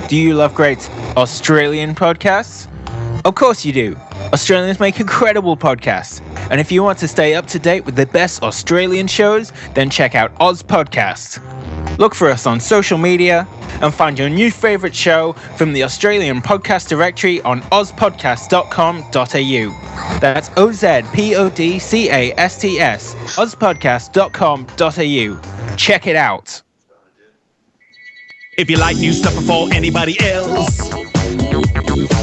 Do you love great Australian podcasts? Of course you do. Australians make incredible podcasts. And if you want to stay up to date with the best Australian shows, then check out Oz Podcast. Look for us on social media and find your new favourite show from the Australian podcast directory on ozpodcast.com.au. That's OZPODCASTS, ozpodcast.com.au. Check it out. If you like new stuff before anybody else,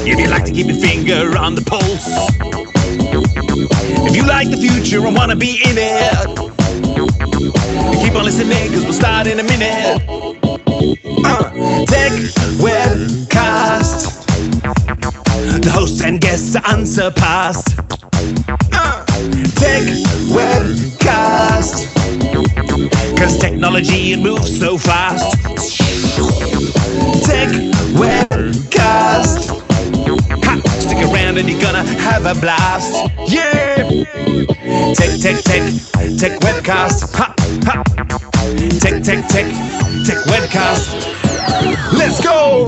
if you like to keep your finger on the pulse, if you like the future and want to be in it, keep on listening because we'll start in a minute. Techwebcast, the hosts and guests are unsurpassed. Techwebcast, cause technology it moves so fast. Techwebcast, ha, stick around and you're gonna have a blast. Yeah, Techwebcast, ha, ha, Techwebcast. Let's go.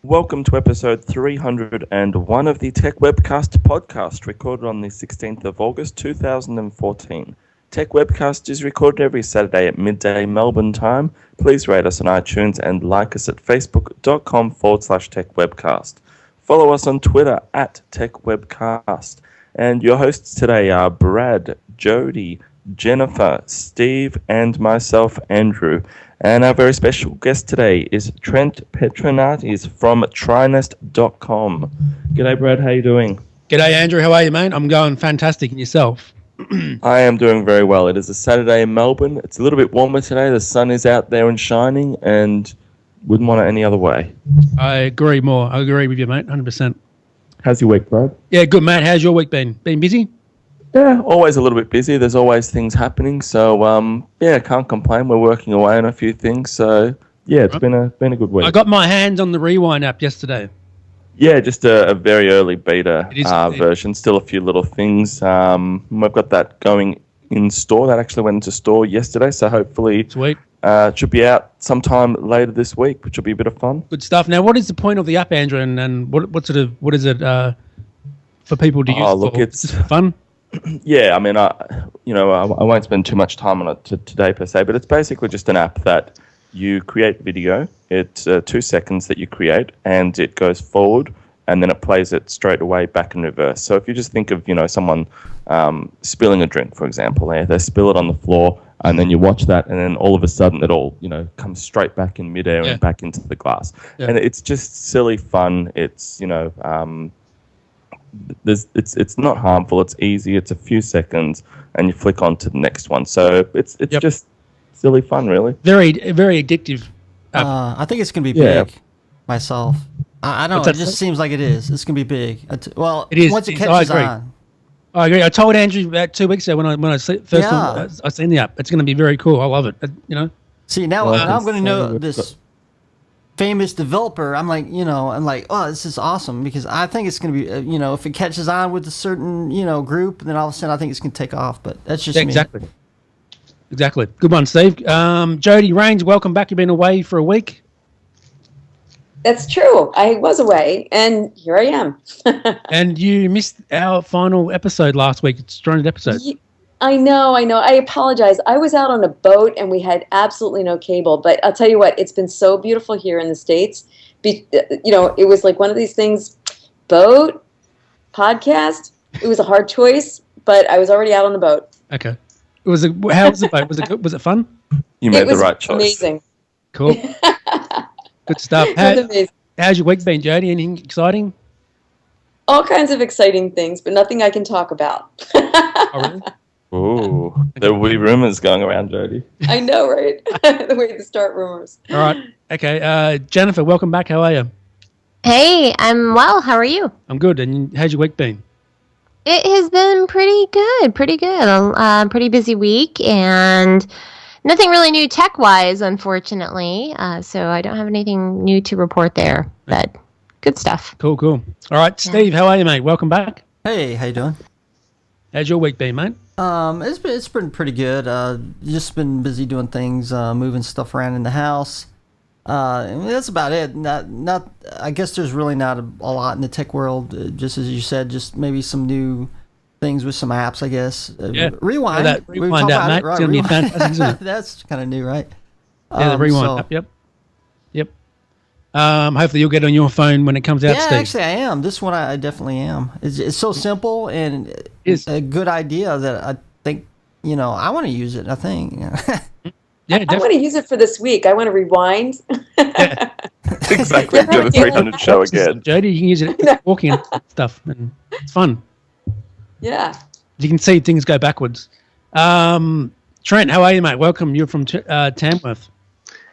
Welcome to episode 301 of the Techwebcast podcast, recorded on the 16th of August 2014. Techwebcast is recorded every Saturday at midday Melbourne time. Please rate us on iTunes and like us at facebook.com/Techwebcast. Follow us on Twitter at Techwebcast. And your hosts today are Brad, Jody, Jennifer, Steve, and myself, Andrew. And our very special guest today is Trent Petronaitis from Trinest.com. G'day, Brad. How you doing? G'day, Andrew. How are you, mate? I'm going fantastic. And yourself? I am doing very well. It is a Saturday in Melbourne. It's a little bit warmer today. The sun is out there and shining, and wouldn't want it any other way. I agree more. I agree with you, mate. 100%. How's your week, Brad? Yeah, good, mate. How's your week been? Been busy? Yeah, always a little bit busy. There's always things happening. So, can't complain. We're working away on a few things. So, yeah, it's been a good week. I got my hands on the Rewind app yesterday. Yeah, just a very early beta version. Still a few little things. We've got that going in store. That actually went into store yesterday. So, hopefully, sweet. It should be out sometime later this week, which will be a bit of fun. Good stuff. Now, what is the point of the app, Andrew? And what is it for people to use? Oh, look, it's fun. Yeah, I mean, I won't spend too much time on it today per se, but it's basically just an app that you create video. It's 2 seconds that you create, and it goes forward, and then it plays it straight away back in reverse. So if you just think of, someone spilling a drink, for example, they spill it on the floor, and then you watch that, and then all of a sudden it all, comes straight back in midair and back into the glass. Yeah. And it's just silly fun. It's, it's not harmful. It's easy. It's a few seconds, and you flick on to the next one. So it's just silly fun, really. Very, very addictive. I think it's gonna be big. Myself, I don't know. It just seems like it is. It's gonna be big. Well, it is. Once it catches on. I agree. I told Andrew about 2 weeks ago when I I seen the app. It's going to be very cool. I love it. See, now I'm going to know this famous developer. I'm like, oh, this is awesome because I think it's going to be, if it catches on with a certain, group, then all of a sudden I think it's going to take off. But that's just me. Exactly. Good one, Steve. Jody Rains, welcome back. You've been away for a week. That's true. I was away, and here I am. And you missed our final episode last week. It's a strange episode. I know. I apologize. I was out on a boat, and we had absolutely no cable. But I'll tell you what, it's been so beautiful here in the States. It was like one of these things, boat, podcast. It was a hard choice, but I was already out on the boat. Okay. How was the boat? Was it good? Was it fun? You made the right choice. Amazing. Cool. Good stuff. How's your week been, Jody? Anything exciting? All kinds of exciting things, but nothing I can talk about. Oh, really? Ooh, there will be rumors going around, Jody. I know, right? The way to start rumors. All right. Okay. Jennifer, welcome back. How are you? Hey, I'm well. How are you? I'm good. And how's your week been? It has been pretty good. Pretty busy week, and nothing really new tech-wise, unfortunately. So I don't have anything new to report there, but good stuff. Cool. All right, Steve, how are you, mate? Welcome back. Hey, how you doing? How's your week been, mate? It's been pretty good. Just been busy doing things, moving stuff around in the house. And that's about it. Not. I guess there's really not a lot in the tech world. Just as you said, just maybe some new things with some apps. I guess. Yeah. Rewind. Yeah, rewind app, mate. It's gonna be fantastic, isn't it? That's kind of new, right? Yeah, the rewind app. Yep. Hopefully you'll get it on your phone when it comes out. Yeah, Steve. actually, I am. This one, I definitely am. It's so simple and it's a good idea that I think I want to use it. I think. Yeah, I want to use it for this week. I want to rewind. Yeah. Exactly. Do the 300 show again. Jody, you can use it walking and stuff, and it's fun. Yeah. You can see things go backwards. Trent, how are you, mate? Welcome. You're from Tamworth.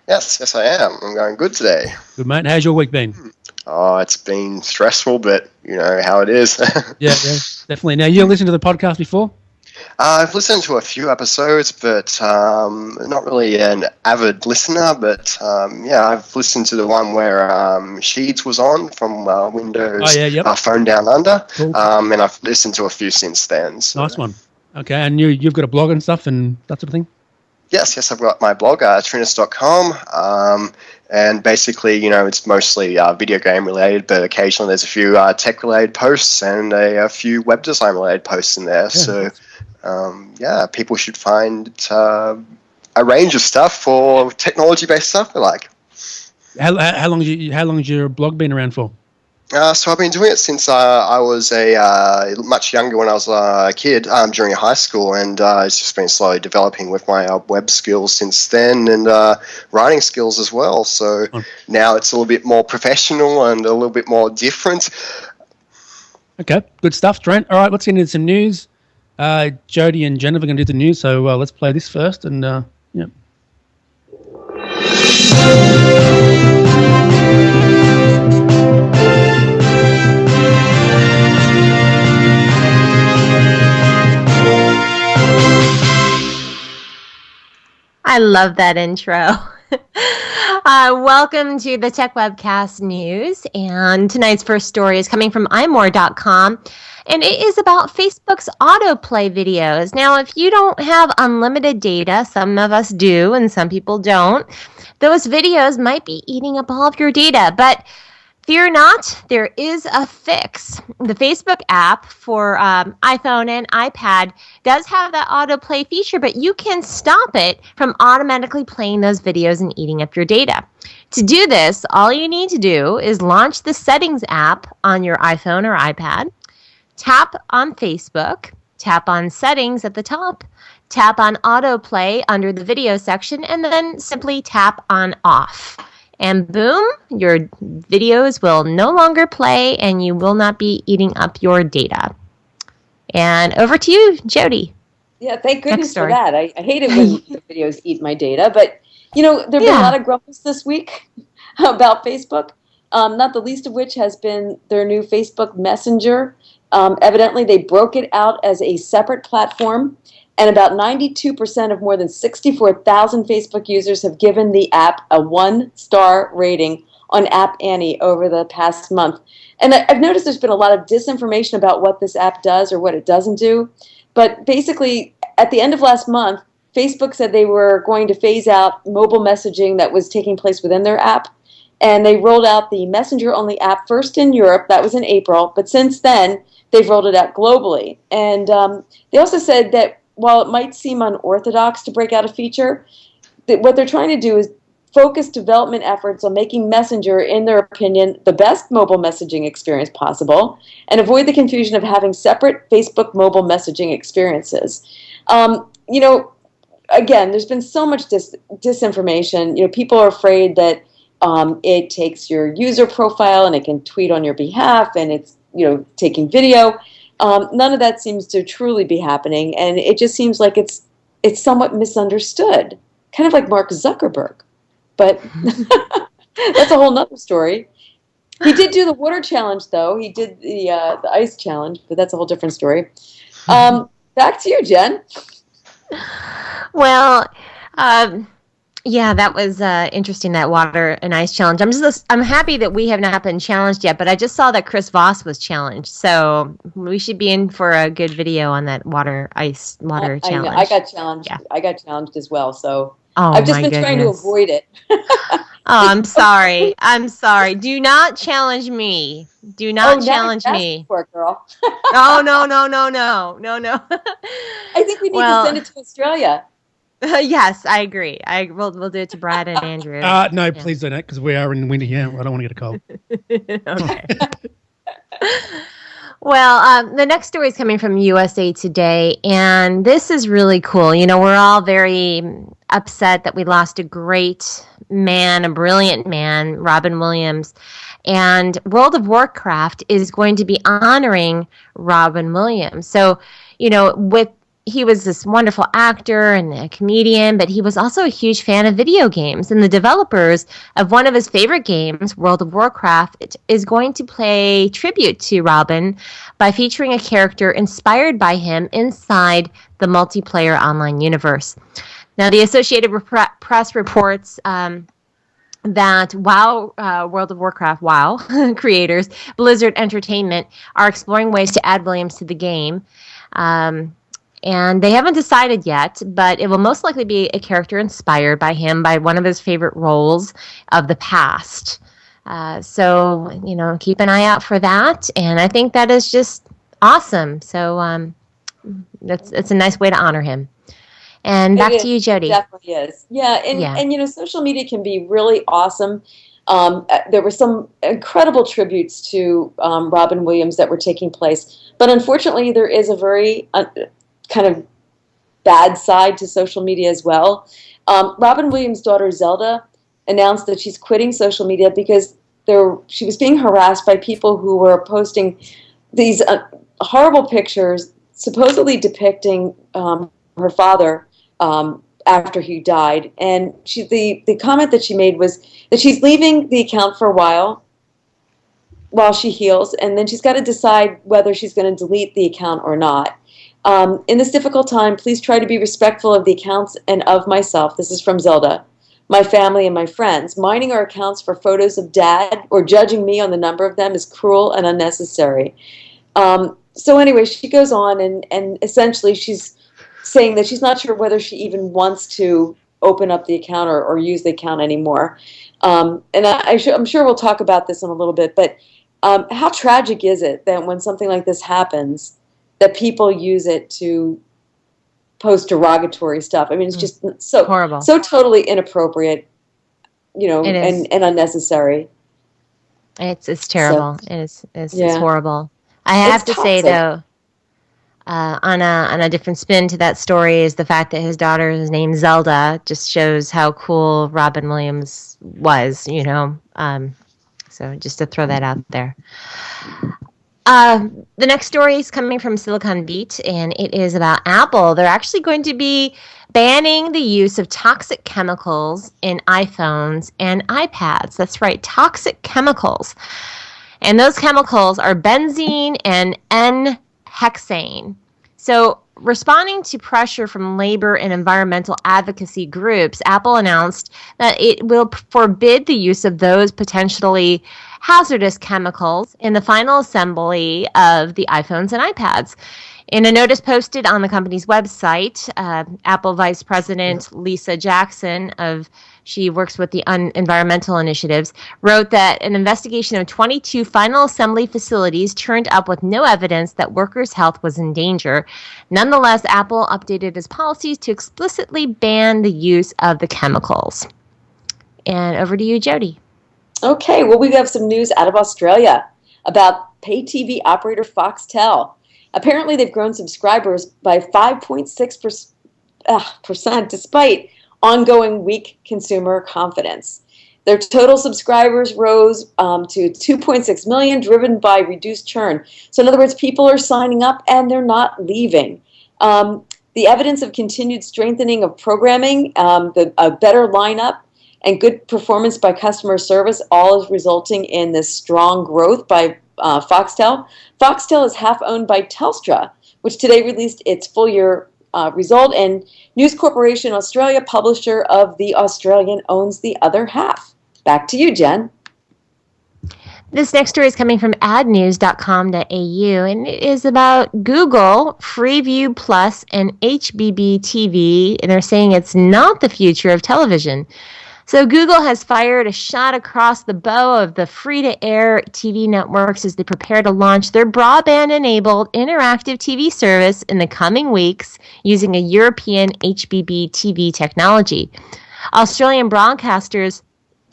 Yes, I am. I'm going good today. Good, mate. How's your week been? Oh, it's been stressful, but you know how it is. yeah, definitely. Now, you listened to the podcast before? I've listened to a few episodes, but not really an avid listener. But I've listened to the one where Sheeds was on from Windows Phone Down Under, cool. And I've listened to a few since then. So. Nice one. Okay, and you've got a blog and stuff and that sort of thing? Yes, I've got my blog, Trent.com, and basically, it's mostly video game related, but occasionally there's a few tech related posts and a few web design related posts in there. Yeah. So, people should find a range of stuff for technology based stuff they like. How long has your blog been around for? So I've been doing it since I was much younger when I was a kid during high school, and it's just been slowly developing with my web skills since then and writing skills as well. So now it's a little bit more professional and a little bit more different. Okay, good stuff, Trent. All right, let's get into some news. Jody and Jennifer are going to do the news, so let's play this first. And I love that intro. Welcome to the Techwebcast news, and tonight's first story is coming from imore.com, and it is about Facebook's autoplay videos. Now, if you don't have unlimited data, some of us do and some people don't, those videos might be eating up all of your data, but fear not, there is a fix. The Facebook app for iPhone and iPad does have that autoplay feature, but you can stop it from automatically playing those videos and eating up your data. To do this, all you need to do is launch the Settings app on your iPhone or iPad, tap on Facebook, tap on Settings at the top, tap on Autoplay under the video section, and then simply tap on Off. And boom, your videos will no longer play and you will not be eating up your data. And over to you, Jody. Yeah, thank goodness for that. I hate it when the videos eat my data. But, there have been a lot of grumbles this week about Facebook, not the least of which has been their new Facebook Messenger. Evidently, they broke it out as a separate platform. And about 92% of more than 64,000 Facebook users have given the app a 1-star rating on App Annie over the past month. And I've noticed there's been a lot of disinformation about what this app does or what it doesn't do. But basically, at the end of last month, Facebook said they were going to phase out mobile messaging that was taking place within their app. And they rolled out the Messenger-only app first in Europe. That was in April. But since then, they've rolled it out globally. And they also said that while it might seem unorthodox to break out a feature, that what they're trying to do is focus development efforts on making Messenger, in their opinion, the best mobile messaging experience possible, and avoid the confusion of having separate Facebook mobile messaging experiences. Again, there's been so much disinformation. People are afraid that it takes your user profile and it can tweet on your behalf, and it's taking video. None of that seems to truly be happening, and it just seems like it's somewhat misunderstood, kind of like Mark Zuckerberg. But that's a whole nother story. He did do the water challenge, though. He did the ice challenge, but that's a whole different story. Back to you, Jen. Well, Yeah, that was interesting, that water and ice challenge. I'm happy that we have not been challenged yet, but I just saw that Chris Voss was challenged, so we should be in for a good video on that water challenge. I know. I got challenged. Yeah. I got challenged as well. So Oh, I've just my been trying to goodness. avoid it. Oh, I'm sorry. I'm sorry. Do not challenge me. Do not challenge me. For it, girl. Oh, no. I think we need to send it to Australia. Yes, I agree. We'll do it to Brad and Andrew. No, please don't, because we are in the winter here. I don't want to get a cold. Okay. Well, the next story is coming from USA Today, and this is really cool. You know, we're all very upset that we lost a great man, a brilliant man, Robin Williams. And World of Warcraft is going to be honoring Robin Williams. So, you know, he was this wonderful actor and a comedian, but he was also a huge fan of video games. And the developers of one of his favorite games, World of Warcraft, is going to pay tribute to Robin by featuring a character inspired by him inside the multiplayer online universe. Now, the Associated Press reports that World of Warcraft creators, Blizzard Entertainment, are exploring ways to add Williams to the game. And they haven't decided yet, but it will most likely be a character inspired by him, by one of his favorite roles of the past. So, you know, keep an eye out for that. And I think that is just awesome. So it's a nice way to honor him. And back to you, Jody. It definitely is. Yeah, and you know, social media can be really awesome. There were some incredible tributes to Robin Williams that were taking place, but unfortunately, there is a very kind of bad side to social media as well. Robin Williams' daughter Zelda announced that she's quitting social media because she was being harassed by people who were posting these horrible pictures, supposedly depicting her father after he died. And the comment that she made was that she's leaving the account for a while she heals, and then she's got to decide whether she's going to delete the account or not. In this difficult time, please try to be respectful of the accounts and of myself. This is from Zelda. My family and my friends. Mining our accounts for photos of Dad or judging me on the number of them is cruel and unnecessary. So anyway, she goes on and essentially she's saying that she's not sure whether she even wants to open up the account or use the account anymore. And I'm sure we'll talk about this in a little bit, but how tragic is it that when something like this happens, that people use it to post derogatory stuff? I mean, it's just so horrible, so totally inappropriate, you know, and unnecessary. It's terrible. So, it's horrible. I have to say though, on a different spin to that story is the fact that his daughter is named Zelda. Just shows how cool Robin Williams was, you know. So just to throw that out there. The next story is coming from Silicon Beat, and it is about Apple. They're actually going to be banning the use of toxic chemicals in iPhones and iPads. That's right, toxic chemicals. And those chemicals are benzene and N-hexane. So, responding to pressure from labor and environmental advocacy groups, Apple announced that it will forbid the use of those potentially hazardous chemicals in the final assembly of the iPhones and iPads. In a notice posted on the company's website, Apple Vice President Lisa Jackson, she works with the environmental initiatives, wrote that an investigation of 22 final assembly facilities turned up with no evidence that workers' health was in danger. Nonetheless, Apple updated its policies to explicitly ban the use of the chemicals. And over to you, Jody. Okay, well, we have some news out of Australia about pay TV operator Foxtel. Apparently, they've grown subscribers by 5.6% despite ongoing weak consumer confidence. Their total subscribers rose to 2.6 million, driven by reduced churn. So in other words, people are signing up and they're not leaving. The evidence of continued strengthening of programming, a better lineup, and good performance by customer service, all is resulting in this strong growth by Foxtel. Foxtel is half owned by Telstra, which today released its full year result. And News Corporation Australia, publisher of The Australian, owns the other half. Back to you, Jen. This next story is coming from adnews.com.au, and it is about Google, Freeview Plus, and HBB TV, and they're saying it's not the future of television. So Google has fired a shot across the bow of the free-to-air TV networks as they prepare to launch their broadband-enabled interactive TV service in the coming weeks using a European HBB TV technology. Australian broadcasters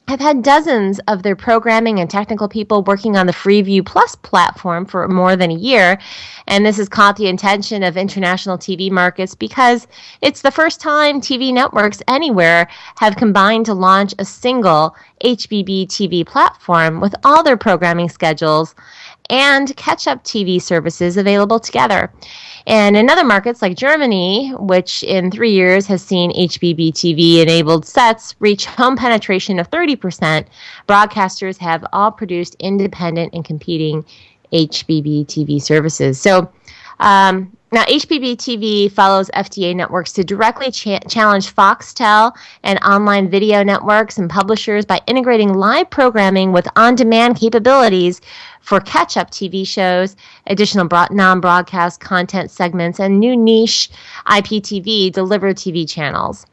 have had dozens of their programming and technical people working on the Freeview Plus platform for more than a year, and this has caught the attention of international TV markets because it's the first time TV networks anywhere have combined to launch a single HBB TV platform with all their programming schedules and catch-up TV services available together. And in other markets like Germany, which in 3 years has seen HBB TV-enabled sets reach home penetration of 30%, broadcasters have all produced independent and competing HBB TV services. So now HBB TV follows FDA networks to directly challenge Foxtel and online video networks and publishers by integrating live programming with on-demand capabilities for catch-up TV shows, additional non-broadcast content segments, and new niche IPTV delivered TV channels.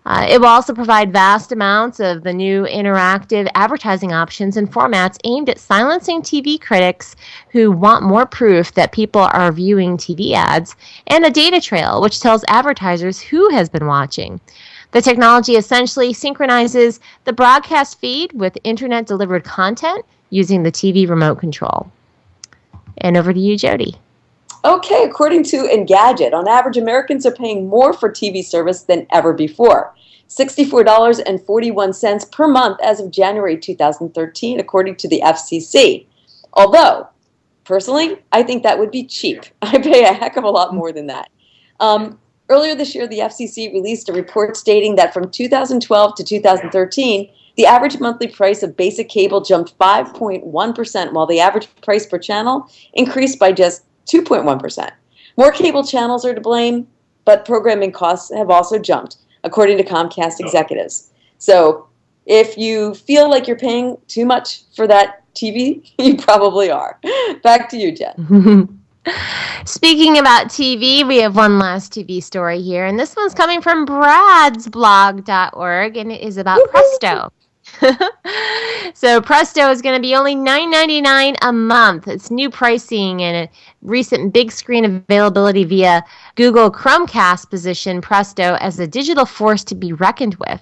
It will also provide vast amounts of the new interactive advertising options and formats aimed at silencing TV critics who want more proof that people are viewing TV ads, and a data trail which tells advertisers who has been watching. The technology essentially synchronizes the broadcast feed with internet-delivered content using the TV remote control. And over to you, Jody. Okay, according to Engadget, on average, Americans are paying more for TV service than ever before. $64.41 per month as of January 2013, according to the FCC. Although, personally, I think that would be cheap. I pay a heck of a lot more than that. Earlier this year, the FCC released a report stating that from 2012 to 2013, the average monthly price of basic cable jumped 5.1%, while the average price per channel increased by just 2.1%. More cable channels are to blame, but programming costs have also jumped, according to Comcast executives. So if you feel like you're paying too much for that TV, you probably are. Back to you, Jen. Speaking about TV, we have one last TV story here, and this one's coming from bradsblog.org, and it is about Presto. So Presto is going to be only $9.99 a month. It's new pricing and a recent big screen availability via Google Chromecast position Presto as a digital force to be reckoned with.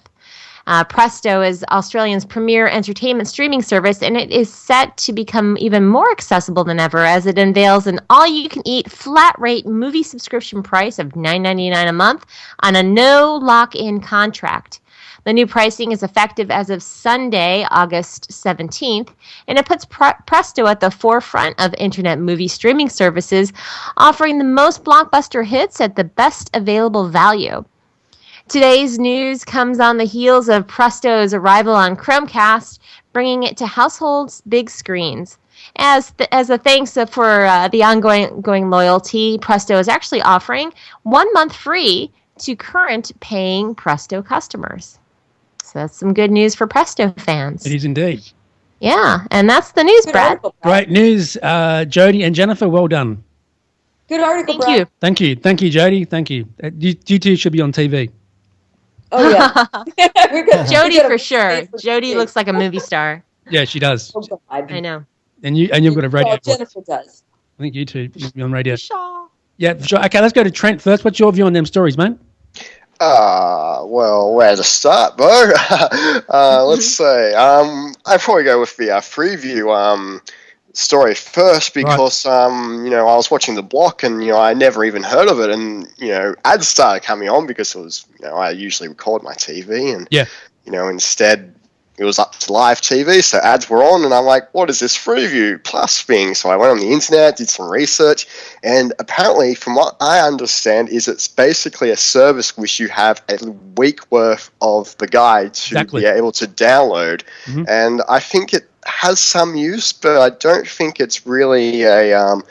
Presto is Australia's premier entertainment streaming service, and it is set to become even more accessible than ever as it unveils an all-you-can-eat flat-rate movie subscription price of $9.99 a month on a no-lock-in contract. The new pricing is effective as of Sunday, August 17th, and it puts Presto at the forefront of internet movie streaming services, offering the most blockbuster hits at the best available value. Today's news comes on the heels of Presto's arrival on Chromecast, bringing it to households' big screens. As a thanks for the ongoing loyalty, Presto is actually offering 1 month free to current paying Presto customers. So that's some good news for Presto fans. It is indeed. Yeah, and that's the news, Brad. Great news, Jody and Jennifer. Well done. Good article, Thank Brad. you. Thank you, Jody. Thank you. You two should be on TV. Oh, yeah. Jody for sure. Jody looks like a movie star. Yeah, she does. Oh, God. I know. And you've got a radio. Oh, Jennifer does. I think you two will be on radio. Yeah, sure. Okay, let's go to Trent first. What's your view on them stories, mate? Well, where to start, bro? Let's say I'd probably go with the Freeview story first because I was watching the block and I never even heard of it, and ads started coming on because it was I usually record my TV and instead it was up to live TV, so ads were on, and I'm like, what is this Freeview Plus thing? So I went on the internet, did some research, and apparently, from what I understand, is it's basically a service which you have a week worth of the guide to be able to download, and I think it has some use, but I don't think it's really a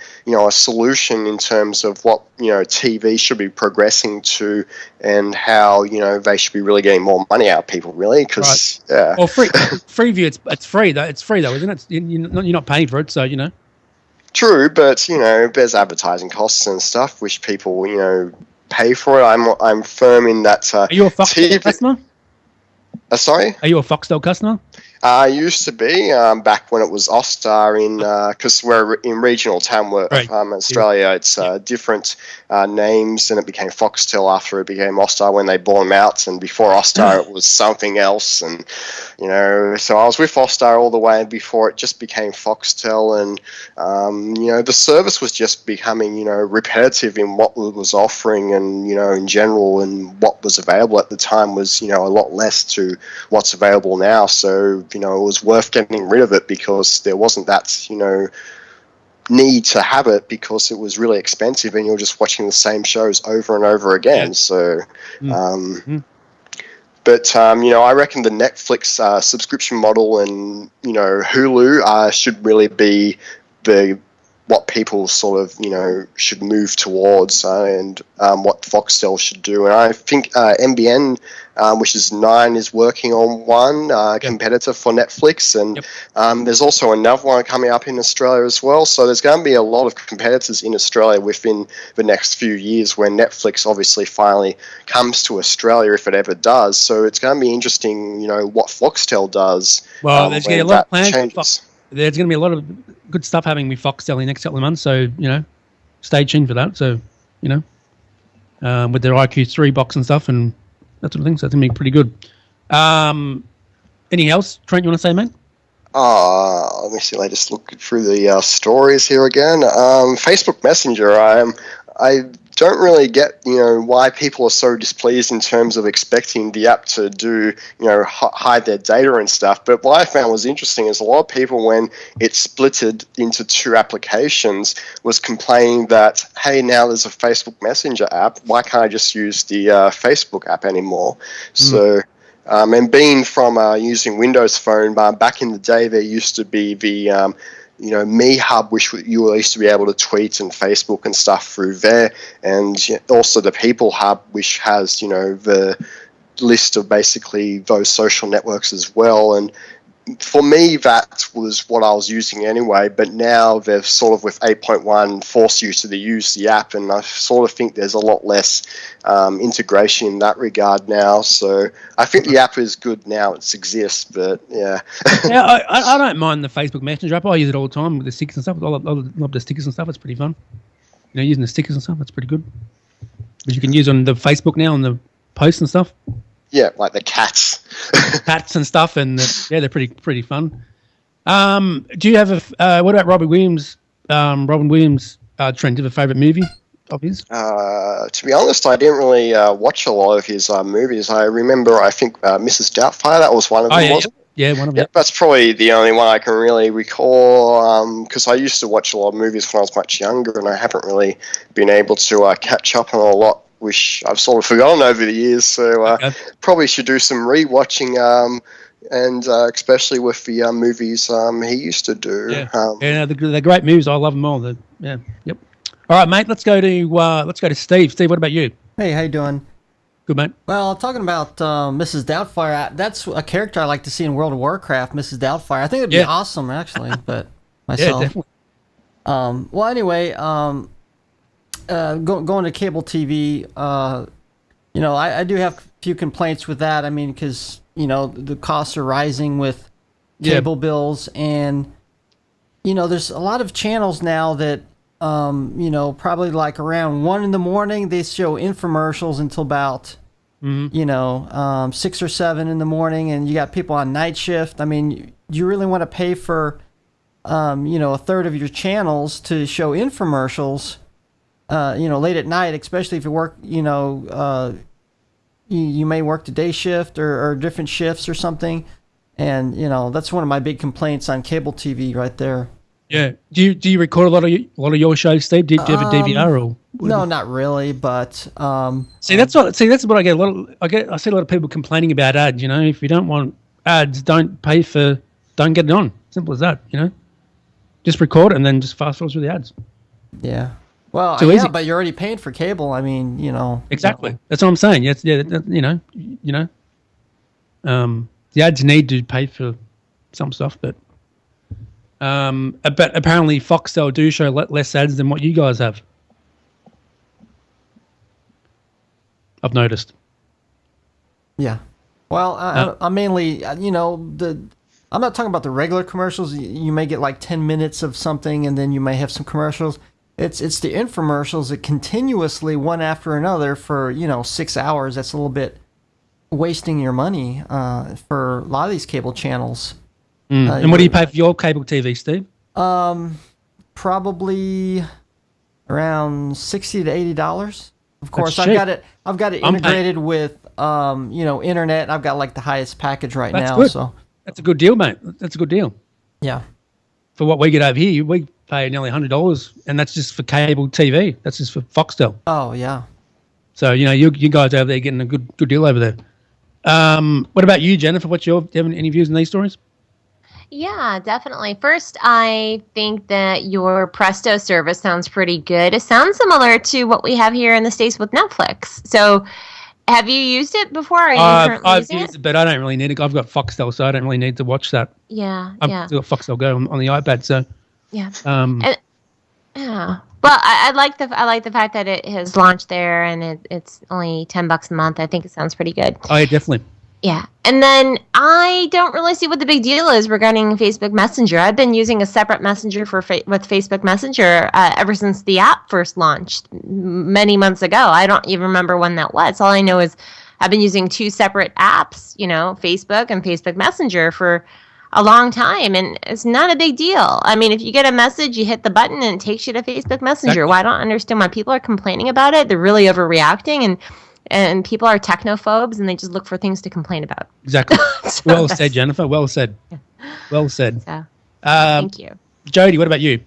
solution in terms of what TV should be progressing to and how they should be really getting more money out of people, really. Because well, Freeview, it's free though. It's free though, isn't it? You're not paying for it, so True, but there's advertising costs and stuff which people pay for it. I'm firm in that. Are you a Foxtel customer? Sorry? Are you a Foxtel customer? I used to be back when it was Austar because we're in regional town Australia. It's different names, and it became Foxtel after it became Austar when they bought them out. And before Austar, it was something else. And so I was with Austar all the way before it just became Foxtel. And the service was just becoming repetitive in what it was offering, and in general, and what was available at the time was a lot less to what's available now. So it was worth getting rid of it because there wasn't that, need to have it because it was really expensive and you're just watching the same shows over and over again. So, but, I reckon the Netflix subscription model and, Hulu should really be what people sort of, should move towards and what Foxtel should do. And I think NBN, which is 9, is working on one competitor for Netflix. And there's also another one coming up in Australia as well. So there's going to be a lot of competitors in Australia within the next few years when Netflix obviously finally comes to Australia, if it ever does. So it's going to be interesting, what Foxtel does. Well, there's going to be a lot of plans. There's going to be a lot of good stuff happening with Foxtel in the next couple of months, so stay tuned for that. So with their IQ3 box and stuff and that sort of thing, so it's going to be pretty good. Anything else, Trent? You want to say, mate? Let me see. I just look through the stories here again. Facebook Messenger. I don't really get why people are so displeased in terms of expecting the app to do hide their data and stuff. But what I found was interesting is a lot of people, when it splitted into 2 applications, was complaining that, hey, now there's a Facebook Messenger app, why can't I just use the Facebook app anymore? So and being from using Windows Phone, back in the day there used to be the Me Hub, which you used to be able to tweet and Facebook and stuff through there, and also the People Hub, which has the list of basically those social networks as well. And for me, that was what I was using anyway, but now they've sort of, with 8.1, forced you to use the app, and I sort of think there's a lot less integration in that regard now. So I think the app is good now it exists, but yeah. Yeah, I don't mind the Facebook Messenger app. I use it all the time with the stickers and stuff. I love the stickers and stuff. It's pretty fun. Using the stickers and stuff, that's pretty good. Which you can use on the Facebook now, on the posts and stuff. Yeah, like the cats. Cats and stuff, and they're pretty fun. Do you have what about Robin Williams? Robin Williams, Trent, do you have a favourite movie of his? To be honest, I didn't really watch a lot of his movies. I remember, I think, Mrs. Doubtfire, that was one of them, wasn't it? Yeah, one of them. Yeah, that's probably the only one I can really recall, because I used to watch a lot of movies when I was much younger, and I haven't really been able to catch up on a lot, which I've sort of forgotten over the years. So probably should do some rewatching, and especially with the movies he used to do. Yeah, they're great movies. I love them all. Yep. All right, mate. Let's go to Steve. Steve, what about you? Hey, how you doing? Good, mate. Well, talking about Mrs. Doubtfire, that's a character I like to see in World of Warcraft, Mrs. Doubtfire. I think it'd be awesome, actually, but myself. Yeah, definitely. Well, anyway, going to cable TV, I do have a few complaints with that. I mean, because, the costs are rising with cable bills, and, there's a lot of channels now that, probably like around 1 a.m, they show infomercials until about, 6 or 7 in the morning, and you got people on night shift. I mean, you really want to pay for, a third of your channels to show infomercials, late at night, especially if you work, you may work the day shift or different shifts or something. And, that's one of my big complaints on cable TV right there. Yeah. Do you record a lot of your shows, Steve? Do you have a DVR or? No, not really, but that's what I get I see a lot of people complaining about ads. If you don't want ads, don't get it on. Simple as that, you know. Just record it and then just fast forward through the ads. Yeah. Well, Too easy. but you're already paying for cable. I mean, you know. Exactly. That's what I'm saying. Yes, yeah, you know. The ads need to pay for some stuff, but apparently Foxtel do show less ads than what you guys have. I've noticed. Yeah. Well, I mainly, you know, I'm not talking about the regular commercials. You may get like 10 minutes of something, and then you may have some commercials. It's the infomercials that continuously, one after another, for 6 hours. That's a little bit wasting your money for a lot of these cable channels. And what do you pay for your cable TV, Steve? Probably around $60 to $80. Of course, That's cheap. I've got it integrated with internet. I've got like the highest package right now. Good. So that's a good deal, mate. That's a good deal. Yeah. For what we get over here, we pay nearly $100, and that's just for cable TV. That's just for Foxtel. Oh yeah. So you guys over there getting a good deal over there. What about you, Jennifer? Do you have any views on these stories? Yeah, definitely. First, I think that your Presto service sounds pretty good. It sounds similar to what we have here in the States with Netflix. So, have you used it before? Are you currently I've using used it? it, but I don't really need it. I've got Foxtel, so I don't really need to watch that. Yeah, I've got Foxtel Go on the iPad, so yeah. Yeah. Well, I like the fact that it has launched there, and it's only $10 a month. I think it sounds pretty good. Oh, yeah, definitely. Yeah. And then I don't really see what the big deal is regarding Facebook Messenger. I've been using a separate messenger with Facebook Messenger ever since the app first launched many months ago. I don't even remember when that was. All I know is I've been using two separate apps, Facebook and Facebook Messenger for a long time, and it's not a big deal. I mean, if you get a message, you hit the button and it takes you to Facebook Messenger. Exactly. Well, I don't understand why people are complaining about it. They're really overreacting, and people are technophobes, and they just look for things to complain about. Exactly. Well said, Jennifer. Well said. Well said. So, thank you. Jody, what about you?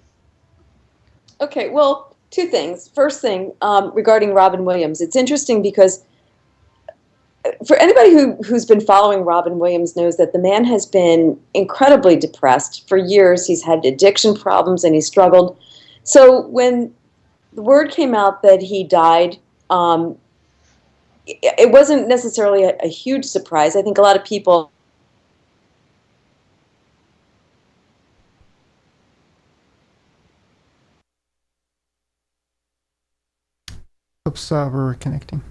Okay, well, two things. First thing, regarding Robin Williams, it's interesting because for anybody who's been following Robin Williams knows that the man has been incredibly depressed for years. He's had addiction problems and he struggled. So when the word came out that he died, it wasn't necessarily a huge surprise. I think a lot of people. Oops, we're connecting.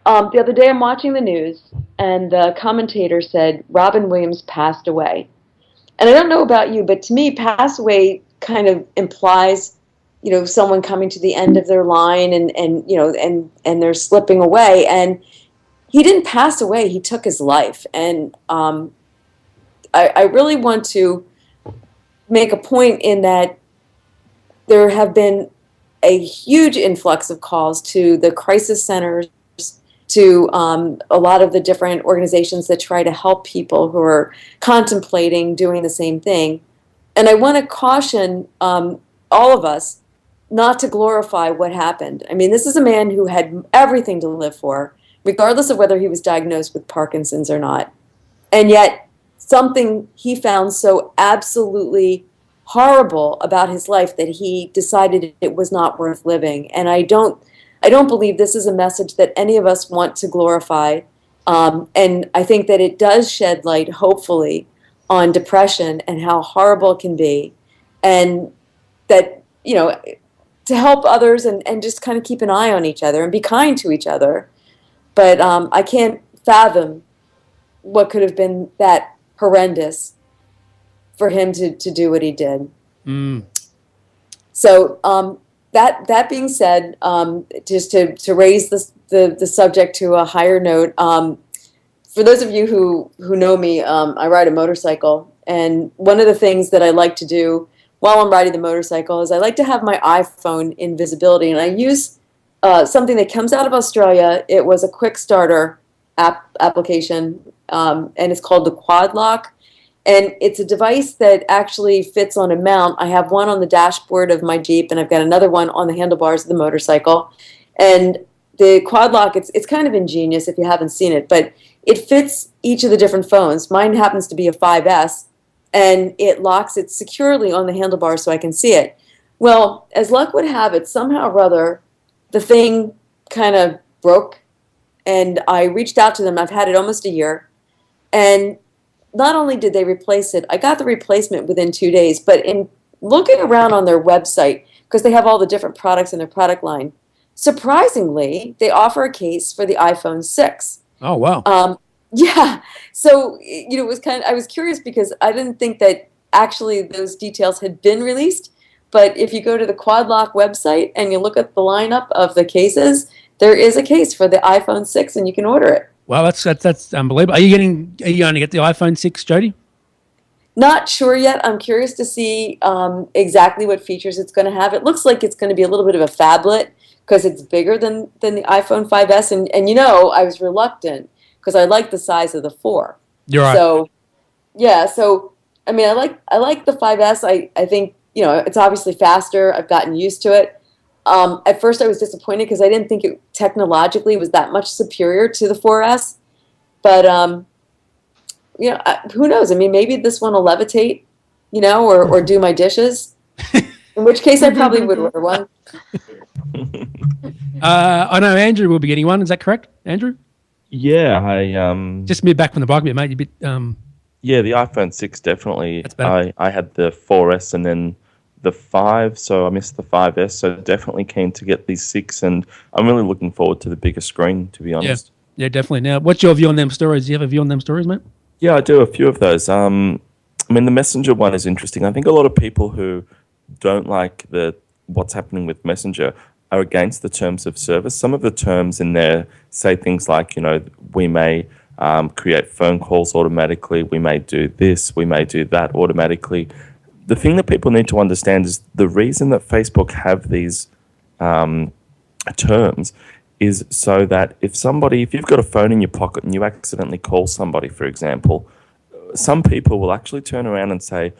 The other day I'm watching the news, and the commentator said Robin Williams passed away. And I don't know about you, but to me, pass away kind of implies, someone coming to the end of their line and they're slipping away. And he didn't pass away; he took his life. And I really want to make a point in that there have been a huge influx of calls to the crisis centers, to a lot of the different organizations that try to help people who are contemplating doing the same thing. And I want to caution all of us not to glorify what happened. I mean, this is a man who had everything to live for, regardless of whether he was diagnosed with Parkinson's or not. And yet, something he found so absolutely horrible about his life that he decided it was not worth living. And I don't believe this is a message that any of us want to glorify. And I think that it does shed light, hopefully, on depression and how horrible it can be. And that, to help others and just kind of keep an eye on each other and be kind to each other. But I can't fathom what could have been that horrendous for him to do what he did. So that being said, just to raise the subject to a higher note, for those of you who know me, I ride a motorcycle, and one of the things that I like to do while I'm riding the motorcycle is I like to have my iPhone in visibility, and I use something that comes out of Australia. It was a quick starter application, and it's called the Quad Lock. And it's a device that actually fits on a mount. I have one on the dashboard of my Jeep, and I've got another one on the handlebars of the motorcycle. And the Quad Lock, it's kind of ingenious if you haven't seen it, but it fits each of the different phones. Mine happens to be a 5S, and it locks it securely on the handlebar so I can see it. Well, as luck would have it, somehow or other, the thing kind of broke, and I reached out to them. I've had it almost a year, and not only did they replace it, I got the replacement within 2 days, but in looking around on their website, because they have all the different products in their product line, surprisingly, they offer a case for the iPhone 6. Oh, wow. Yeah. So, it was I was curious because I didn't think that actually those details had been released. But if you go to the QuadLock website and you look at the lineup of the cases, there is a case for the iPhone 6 and you can order it. Wow, that's unbelievable. Are you going to get the iPhone 6, Jody? Not sure yet. I'm curious to see exactly what features it's going to have. It looks like it's going to be a little bit of a phablet because it's bigger than the iPhone 5S. And I was reluctant because I like the size of the 4. You're right. So, yeah. So, I mean, I like the 5S. I think, it's obviously faster. I've gotten used to it. At first, I was disappointed because I didn't think it technologically was that much superior to the 4S. But, who knows? I mean, maybe this one will levitate, or do my dishes. In which case, I probably would order one. I know Andrew will be getting one. Is that correct, Andrew? Yeah, I just moved back from the bike a bit, mate. You bit. Yeah, the iPhone 6 definitely. That's better. I had the 4S and then the 5, so I missed the 5S. So definitely keen to get the 6, and I'm really looking forward to the bigger screen, to be honest. Yeah, definitely. Now, what's your view on them stories? Do you have a view on them stories, mate? Yeah, I do. A few of those. I mean, the Messenger one is interesting. I think a lot of people who don't like what's happening with Messenger are against the terms of service. Some of the terms in there say things like, we may create phone calls automatically, we may do this, we may do that automatically. The thing that people need to understand is the reason that Facebook have these terms is so that if you've got a phone in your pocket and you accidentally call somebody, for example, some people will actually turn around and say,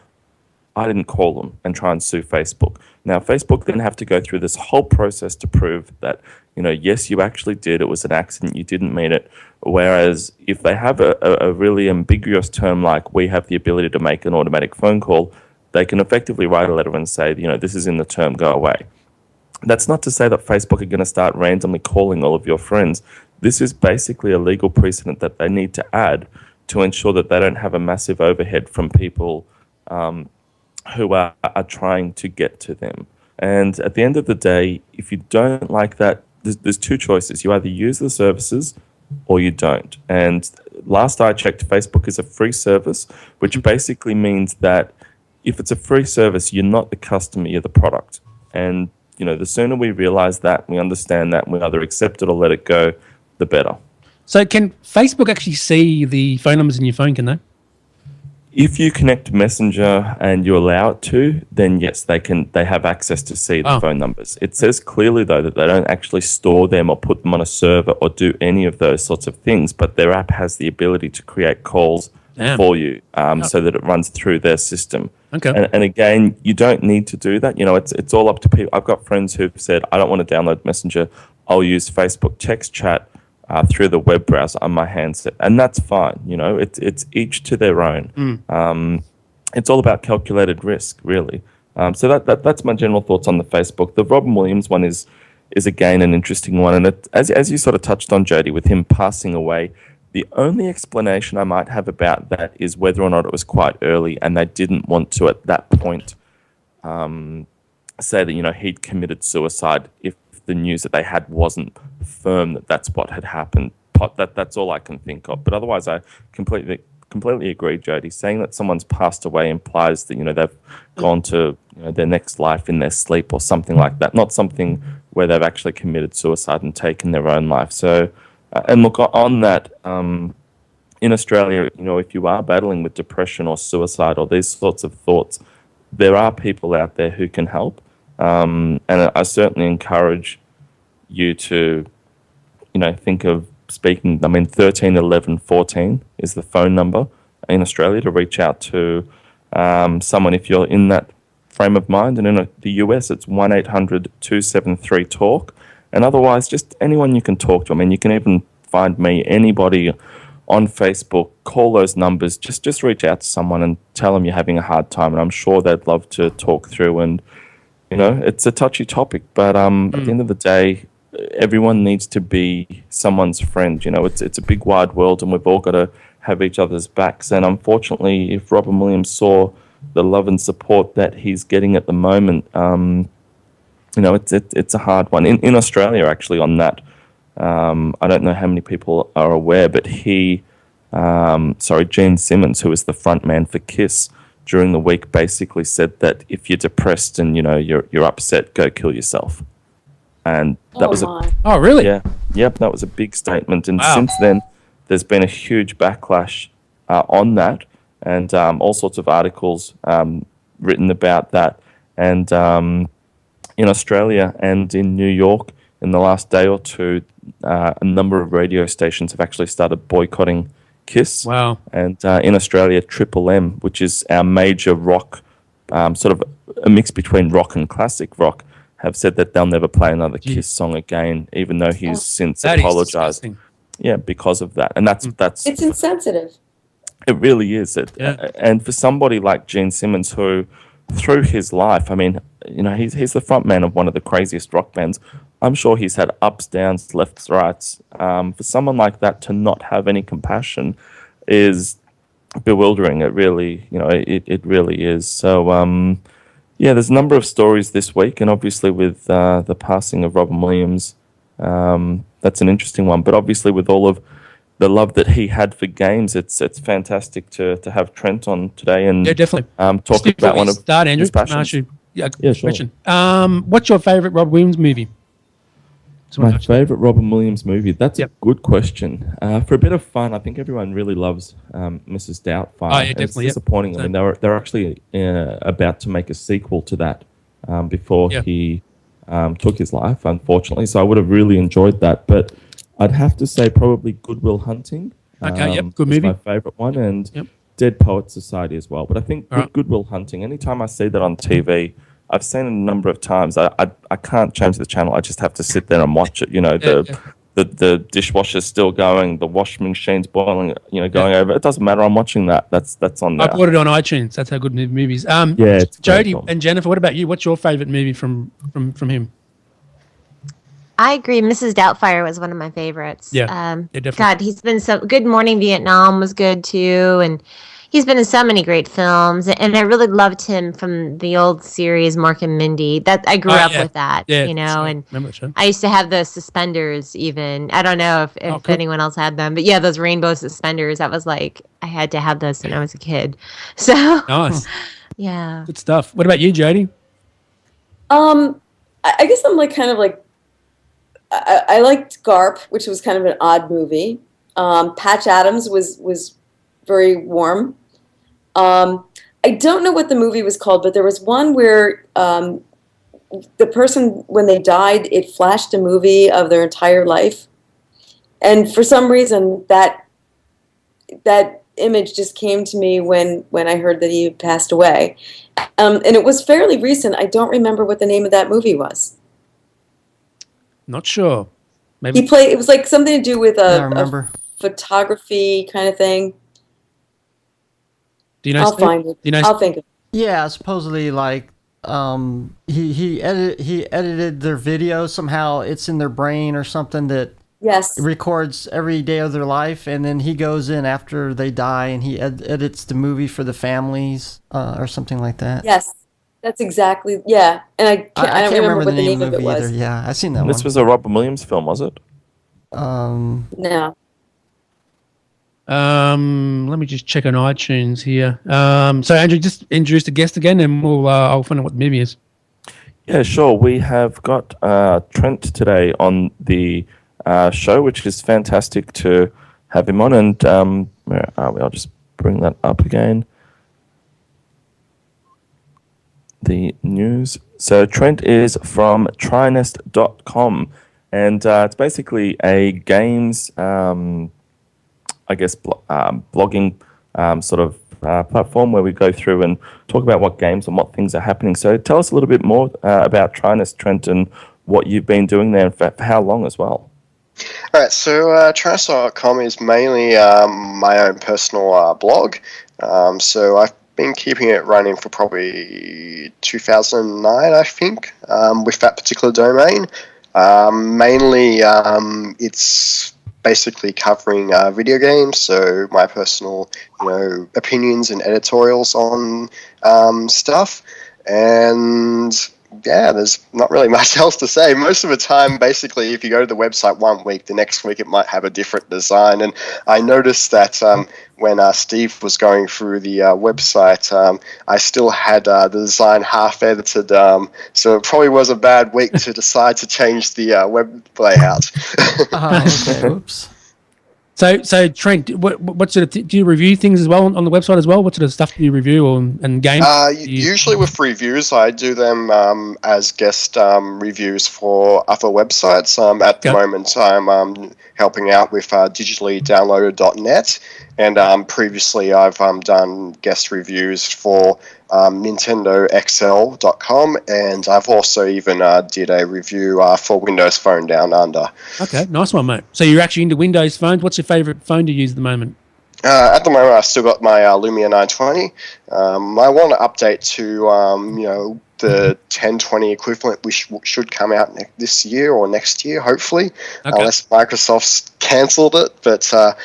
I didn't call them, and try and sue Facebook. Now, Facebook then have to go through this whole process to prove that, yes, you actually did. It was an accident. You didn't mean it. Whereas if they have a really ambiguous term like we have the ability to make an automatic phone call, they can effectively write a letter and say, this is in the term, go away. That's not to say that Facebook are going to start randomly calling all of your friends. This is basically a legal precedent that they need to add to ensure that they don't have a massive overhead from people who are trying to get to them. And at the end of the day, if you don't like that, there's two choices. You either use the services or you don't. And last I checked, Facebook is a free service, which basically means that if it's a free service, you're not the customer, you're the product. And, the sooner we realize that, we understand that, and we either accept it or let it go, the better. So can Facebook actually see the phone numbers in your phone, can they? If you connect Messenger and you allow it to, then yes, they have access to see the phone numbers. It says clearly, though, that they don't actually store them or put them on a server or do any of those sorts of things, but their app has the ability to create calls for you so that it runs through their system. Okay. And again, you don't need to do that. It's all up to people. I've got friends who've said, I don't want to download Messenger. I'll use Facebook text chat through the web browser on my handset, and that's fine. It's each to their own. It's all about calculated risk, really. So that's my general thoughts on the Facebook. The Robin Williams one is again an interesting one, and as you sort of touched on, Jody, with him passing away, the only explanation I might have about that is whether or not it was quite early, and they didn't want to at that point say that he'd committed suicide if the news that they had wasn't firm that that's what had happened. That's all I can think of. But otherwise, I completely agree, Jody. Saying that someone's passed away implies that they've gone to their next life in their sleep or something like that. Not something where they've actually committed suicide and taken their own life. So, and look, on that, in Australia, if you are battling with depression or suicide or these sorts of thoughts, there are people out there who can help. And I certainly encourage you to, think of speaking. 13 11 14 is the phone number in Australia to reach out to someone if you're in that frame of mind. And in the US, it's 1-800-273-TALK. And otherwise, just anyone you can talk to. You can even find me, anybody on Facebook, call those numbers, just reach out to someone and tell them you're having a hard time, and I'm sure they'd love to talk through. And it's a touchy topic, but at the end of the day, everyone needs to be someone's friend. It's a big wide world, and we've all got to have each other's backs. And unfortunately, if Robin Williams saw the love and support that he's getting at the moment, it's a hard one. In Australia, actually, on that, I don't know how many people are aware, but Gene Simmons, who is the front man for Kiss, during the week basically said that if you're depressed and you're upset, go kill yourself. And that oh really? Yeah, yep, that was a big statement. And wow. Since then, there's been a huge backlash on that, and all sorts of articles written about that. And in Australia and in New York, in the last day or two, a number of radio stations have actually started boycotting Kiss. Wow. And in Australia, Triple M, which is our major rock, sort of a mix between rock and classic rock, have said that they'll never play another Kiss song again, even though he's since apologized. Yeah, because of that. And that's it's insensitive. It really is. And for somebody like Gene Simmons, who through his life, I mean, he's the front man of one of the craziest rock bands. I'm sure he's had ups, downs, lefts, rights. For someone like that to not have any compassion is bewildering. It really, it really is. So, there's a number of stories this week, and obviously with the passing of Robin Williams, that's an interesting one. But obviously with all of the love that he had for games, it's fantastic to have Trent on today and definitely talk about one of his passions. Sure. Question. What's your favorite Robin Williams movie? My favorite Robin Williams movie? That's a good question. For a bit of fun, I think everyone really loves Mrs. Doubtfire. Oh, yeah, definitely. It's disappointing. I mean, they're actually about to make a sequel to that before he took his life, unfortunately. So I would have really enjoyed that. But I'd have to say probably Good Will Hunting. Okay, good movie. My favorite one, and Dead Poets Society as well. But I think Good Will Hunting, anytime I see that on TV, I've seen it a number of times. I can't change the channel. I just have to sit there and watch it. The dishwasher's still going, the washing machine's boiling, going over. It doesn't matter. I'm watching that. That's on there. I bought it on iTunes. That's how good movies. Jody and Jennifer, what about you? What's your favorite movie from him? I agree. Mrs. Doubtfire was one of my favorites. Definitely. God, he's been so Good Morning Vietnam was good too, and he's been in so many great films. And I really loved him from the old series Mork and Mindy. That I grew up with that, and I used to have those suspenders. Even I don't know if anyone else had them, but those rainbow suspenders. That was like I had to have those when I was a kid. So nice, good stuff. What about you, Jody? I guess I'm I liked Garp, which was kind of an odd movie. Patch Adams was very warm. I don't know what the movie was called, but there was one where the person, when they died, it flashed a movie of their entire life. And for some reason, that image just came to me when I heard that he had passed away. And it was fairly recent. I don't remember what the name of that movie was. Not sure. Maybe he played. It was like something to do with a photography kind of thing. Do you know? I'll find it. I'll think of it. Yeah, supposedly like he edited their video somehow. It's in their brain or something that records every day of their life, and then he goes in after they die and he edits the movie for the families or something like that. Yes. That's exactly, and I can't remember what the name of it was. Either. Yeah, I've seen that one. This was a Robin Williams film, was it? No. Let me just check on iTunes here. So Andrew, just introduce the guest again, and I'll find out what the movie is. Yeah, sure. We have got Trent today on the show, which is fantastic to have him on. And where are we? I'll just bring that up again. The news. So Trent is from Trinest.com, and it's basically a games, blogging sort of platform where we go through and talk about what games and what things are happening. So tell us a little bit more about Trinest, Trent, and what you've been doing there, and for how long as well. All right, so Trent.com is mainly my own personal blog. So I've been keeping it running for probably 2009, I think, with that particular domain. Mainly, it's basically covering video games, so my personal, opinions and editorials on stuff, and yeah, there's not really much else to say. Most of the time, basically, if you go to the website one week, the next week it might have a different design. And I noticed that when Steve was going through the website, I still had the design half edited, so it probably was a bad week to decide to change the web layout. Okay. Oops. So Trent, what sort of do you review things as well on the website as well? What sort of stuff do you review and games? Usually with reviews, I do them as guest reviews for other websites. At the moment, I'm helping out with digitallydownloaded.net, and previously I've done guest reviews for NintendoXL.com, and I've also even did a review for Windows Phone Down Under. Okay, nice one, mate. So you're actually into Windows phones. What's your favourite phone to use at the moment? At the moment, I've still got my Lumia 920. I want to update to, the 1020 equivalent, which should come out this year or next year, hopefully, unless Microsoft's cancelled it. But the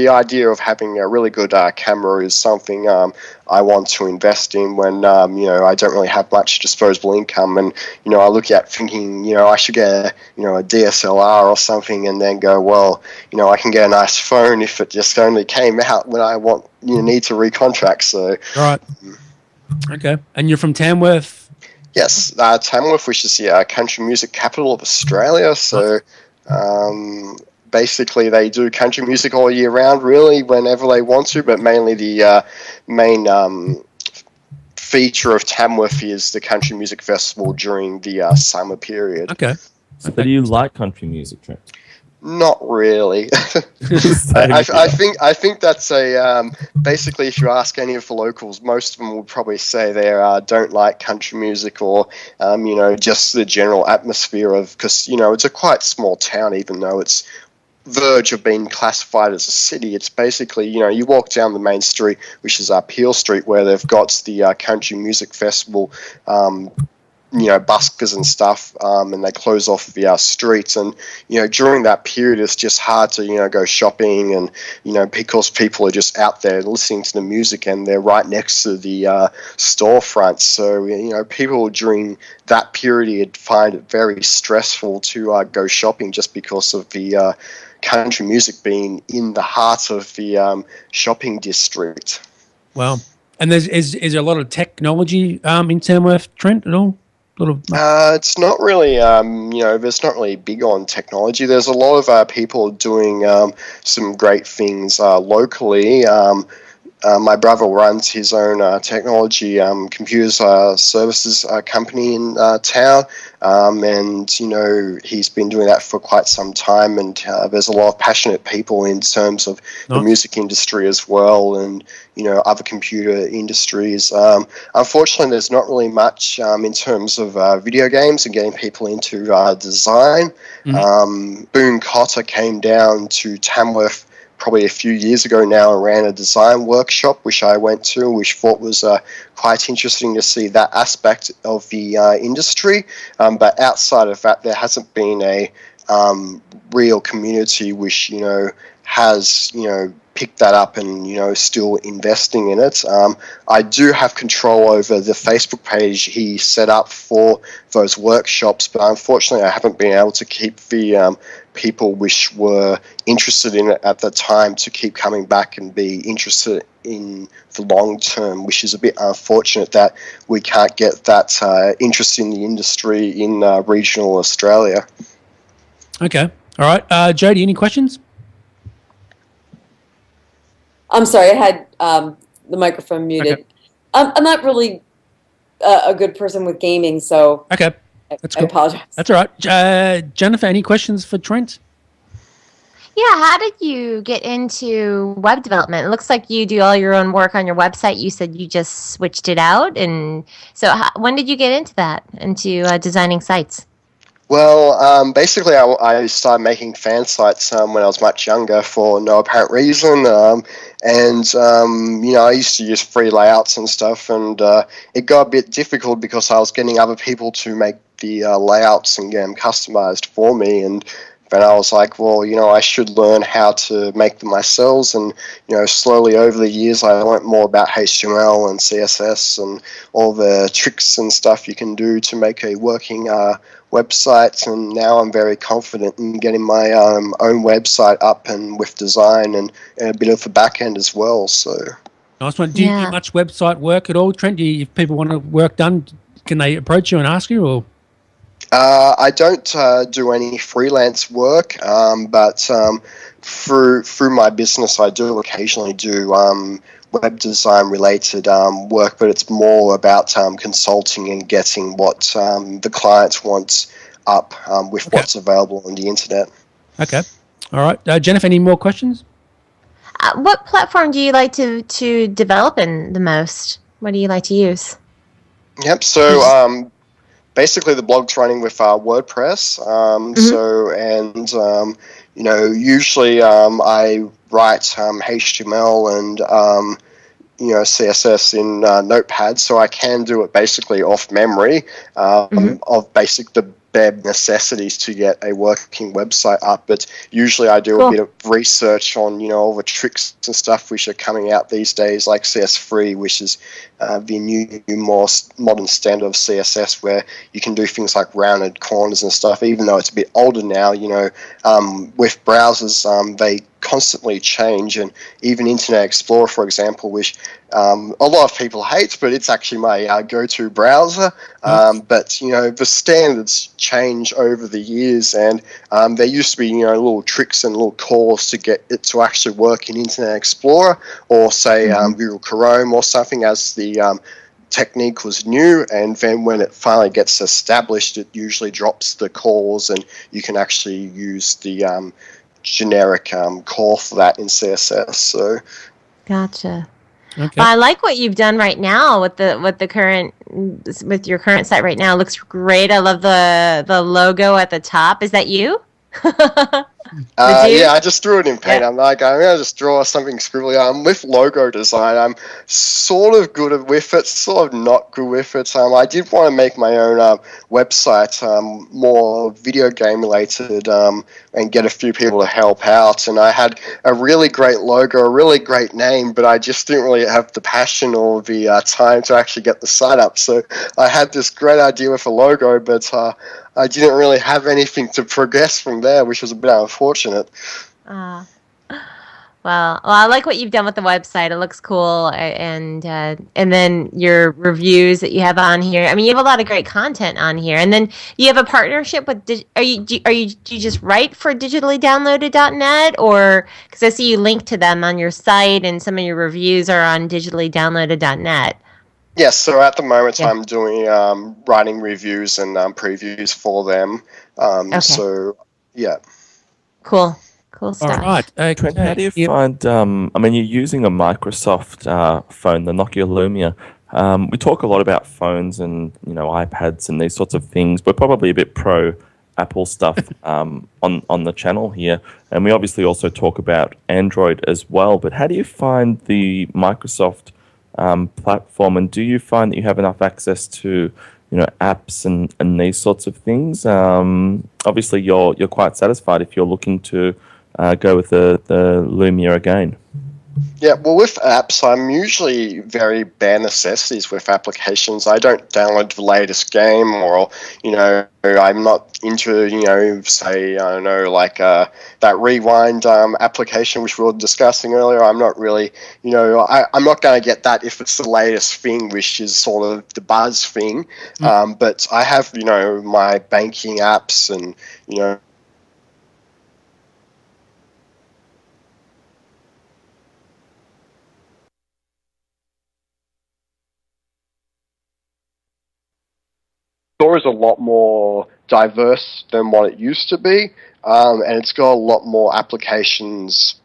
idea of having a really good camera is something I want to invest in when I don't really have much disposable income, and I look at thinking I should get a DSLR or something, and then go, well, I can get a nice phone if it just only came out when I need to recontract. So right. Okay, and you're from Tamworth? Yes, Tamworth, which is the country music capital of Australia. So basically they do country music all year round, really, whenever they want to, but mainly the main feature of Tamworth is the country music festival during the summer period. Okay. So do you like country music, Trent? Not really. I think that's a basically, if you ask any of the locals, most of them will probably say they don't like country music, or just the general atmosphere of, because it's a quite small town, even though it's verge of being classified as a city. It's basically, you walk down the main street, which is Peel Street, where they've got the country music festival, buskers and stuff, and they close off the streets, and during that period it's just hard to go shopping, and because people are just out there listening to the music and they're right next to the storefronts, so people during that period find it very stressful to go shopping, just because of the country music being in the heart of the shopping district. Wow. And is there a lot of technology in Tamworth, Trent, at all? It's not really, there's not really big on technology. There's a lot of people doing some great things locally. My brother runs his own technology computers services company in town, and he's been doing that for quite some time, and there's a lot of passionate people in terms of the music industry as well, and other computer industries. Unfortunately, there's not really much in terms of video games and getting people into design. Boone Cotter came down to Tamworth probably a few years ago now and ran a design workshop, which I went to, which thought was quite interesting to see that aspect of the industry. But outside of that, there hasn't been a real community which, has, picked that up and, still investing in it. I do have control over the Facebook page he set up for those workshops, but unfortunately I haven't been able to keep the people which were interested in it at the time to keep coming back and be interested in the long term, which is a bit unfortunate that we can't get that interest in the industry in regional Australia. Okay. All right. Jody, any questions? I'm sorry, I had the microphone muted. Okay. I'm not really a good person with gaming, so okay. That's cool. I apologize. That's all right. Jennifer, any questions for Trent? Yeah, how did you get into web development? It looks like you do all your own work on your website. You said you just switched it out. And so when did you get into that, into designing sites? Well, basically, I started making fan sites when I was much younger for no apparent reason, I used to use free layouts and stuff, and it got a bit difficult because I was getting other people to make the layouts and get them customized for me, and then I was like, well, I should learn how to make them myself, and slowly over the years I learned more about HTML and CSS and all the tricks and stuff you can do to make a working website, and now I'm very confident in getting my own website up and with design and a bit of the back end as well. So nice one. Do you do much website work at all, Trent? If people want work done, can they approach you and ask you? Or I don't do any freelance work, but through my business, I do occasionally do web design related work, but it's more about consulting and getting what the clients want up with what's available on the internet. Okay. All right. Jennifer, any more questions? What platform do you like to develop in the most? What do you like to use? Yep. So basically the blog's running with WordPress. Usually I write HTML and CSS in Notepad, so I can do it basically off memory of the bare necessities to get a working website up. But usually I do a bit of research on all the tricks and stuff which are coming out these days, like CS3, which is the new more modern standard of CSS, where you can do things like rounded corners and stuff. Even though it's a bit older now, with browsers they constantly change, and even Internet Explorer, for example, which a lot of people hate, but it's actually my go-to browser. But the standards change over the years, and there used to be little tricks and little calls to get it to actually work in Internet Explorer, or say Google Chrome or something, as the technique was new, and then when it finally gets established, it usually drops the calls, and you can actually use the generic call for that in CSS. So gotcha. Okay. Well, I like what you've done right now with your current site right now. It looks great. I love the logo at the top. Is that you? I just drew it in paint. I'm like, I'm going to just draw something scribbly. With logo design, I'm sort of good with it, sort of not good with it. I did want to make my own website, more video game related, and get a few people to help out. And I had a really great logo, a really great name, but I just didn't really have the passion or the time to actually get the site up. So I had this great idea with a logo, but I didn't really have anything to progress from there, which was a bit unfortunate. Well, I like what you've done with the website. It looks cool, and then your reviews that you have on here. I mean, you have a lot of great content on here, and then you have a partnership with. Do you just write for digitallydownloaded.net, or because I see you link to them on your site, and some of your reviews are on digitallydownloaded.net. Yes, so at the moment I'm doing writing reviews and previews for them. So, yeah. Cool stuff. All right. Trent, how do you find, you're using a Microsoft phone, the Nokia Lumia. We talk a lot about phones and, iPads and these sorts of things. We're probably a bit pro Apple stuff on the channel here. And we obviously also talk about Android as well. But how do you find the Microsoft platform, and do you find that you have enough access to apps and these sorts of things? Obviously you're quite satisfied if you're looking to go with the Lumia again. Yeah, well, with apps, I'm usually very bare necessities with applications. I don't download the latest game, or, I'm not into, say, I don't know, like that Rewind application which we were discussing earlier. I'm not really, I'm not going to get that if it's the latest thing, which is sort of the buzz thing. But I have, my banking apps and, store is a lot more diverse than what it used to be, and it's got a lot more applications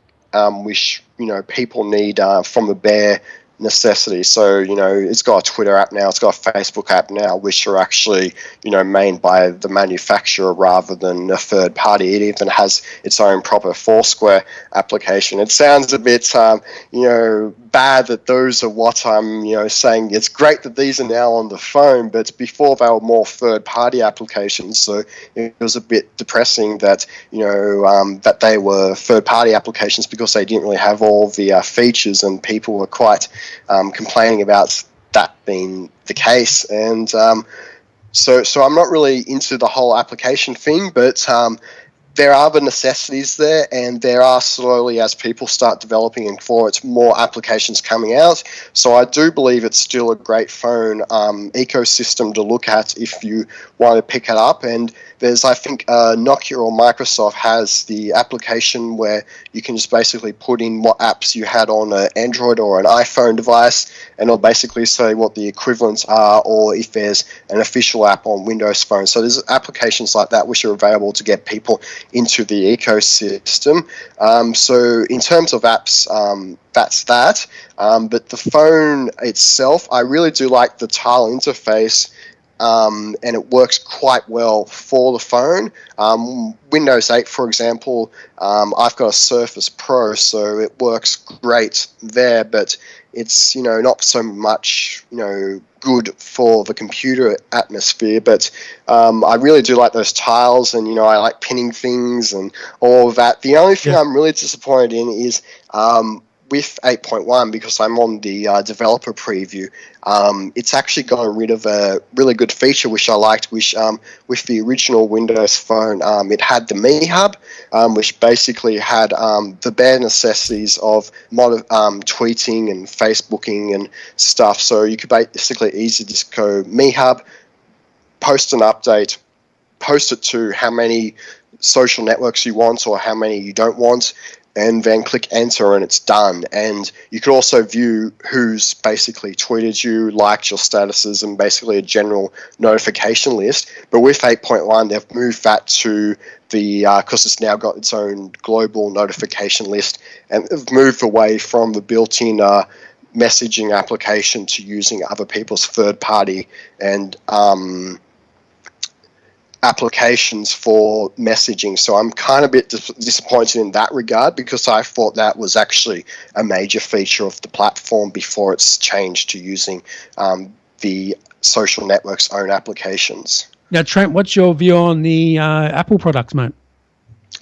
which people need from the bare necessity. So, it's got a Twitter app now, it's got a Facebook app now, which are actually, made by the manufacturer rather than a third party. It even has its own proper Foursquare application. It sounds a bit, bad that those are what I'm, saying. It's great that these are now on the phone, but before they were more third party applications. So it was a bit depressing that, that they were third party applications because they didn't really have all the features, and people were quite complaining about that being the case. And so I'm not really into the whole application thing, but there are the necessities there, and there are slowly, as people start developing and for it's more applications coming out. So I do believe it's still a great phone ecosystem to look at if you want to pick it up. And there's, I think, Nokia or Microsoft has the application where you can just basically put in what apps you had on an Android or an iPhone device, and it'll basically say what the equivalents are, or if there's an official app on Windows Phone. So there's applications like that which are available to get people into the ecosystem. So in terms of apps, that's that. But the phone itself, I really do like the tile interface. And it works quite well for the phone. Windows 8, for example, I've got a Surface Pro, so it works great there, but it's, not so much, good for the computer atmosphere. But I really do like those tiles, and, I like pinning things and all of that. The only thing I'm really disappointed in is with 8.1, because I'm on the developer preview, it's actually gotten rid of a really good feature which I liked, which with the original Windows Phone, it had the Me Hub, which basically had the bare necessities of tweeting and Facebooking and stuff. So you could basically easily just go Me Hub, post an update, post it to how many social networks you want or how many you don't want, and then click enter and it's done. And you could also view who's basically tweeted you, liked your statuses, and basically a general notification list. But with 8.1, they've moved that to the, because it's now got its own global notification list, and they've moved away from the built-in messaging application to using other people's third-party and applications for messaging. So I'm kind of a bit disappointed in that regard, because I thought that was actually a major feature of the platform before it's changed to using the social network's own applications. Now, Trent, what's your view on the Apple products, mate?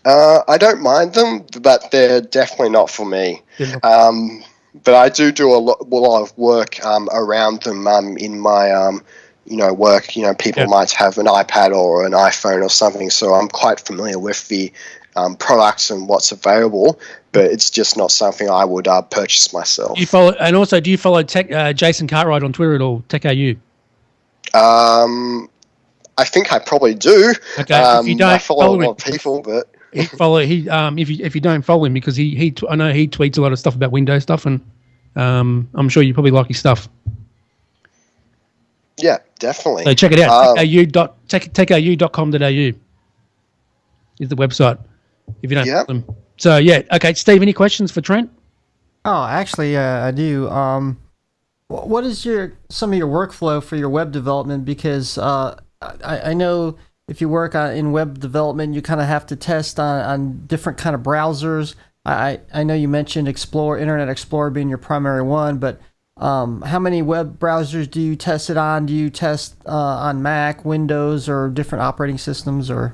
I don't mind them, but they're definitely not for me. But I do a lot of work around them in my work. People might have an iPad or an iPhone or something, so I'm quite familiar with the products and what's available, but it's just not something I would purchase myself. Do you follow Jason Cartwright on Twitter at all, TechAU? I think I probably do. Okay, if you don't, I follow a lot of people, but if you don't follow him, because I know he tweets a lot of stuff about Windows stuff, and I'm sure you probably like his stuff. Yeah, definitely. So check it out. techau.com.au is the website if you don't follow them. So yeah, okay. Steve, any questions for Trent? Oh, actually, I do. What is some of your workflow for your web development? Because I know if you work in web development, you kind of have to test on different kind of browsers. I know you mentioned Internet Explorer being your primary one, but how many web browsers do you test it on? Do you test on Mac, Windows, or different operating systems? Or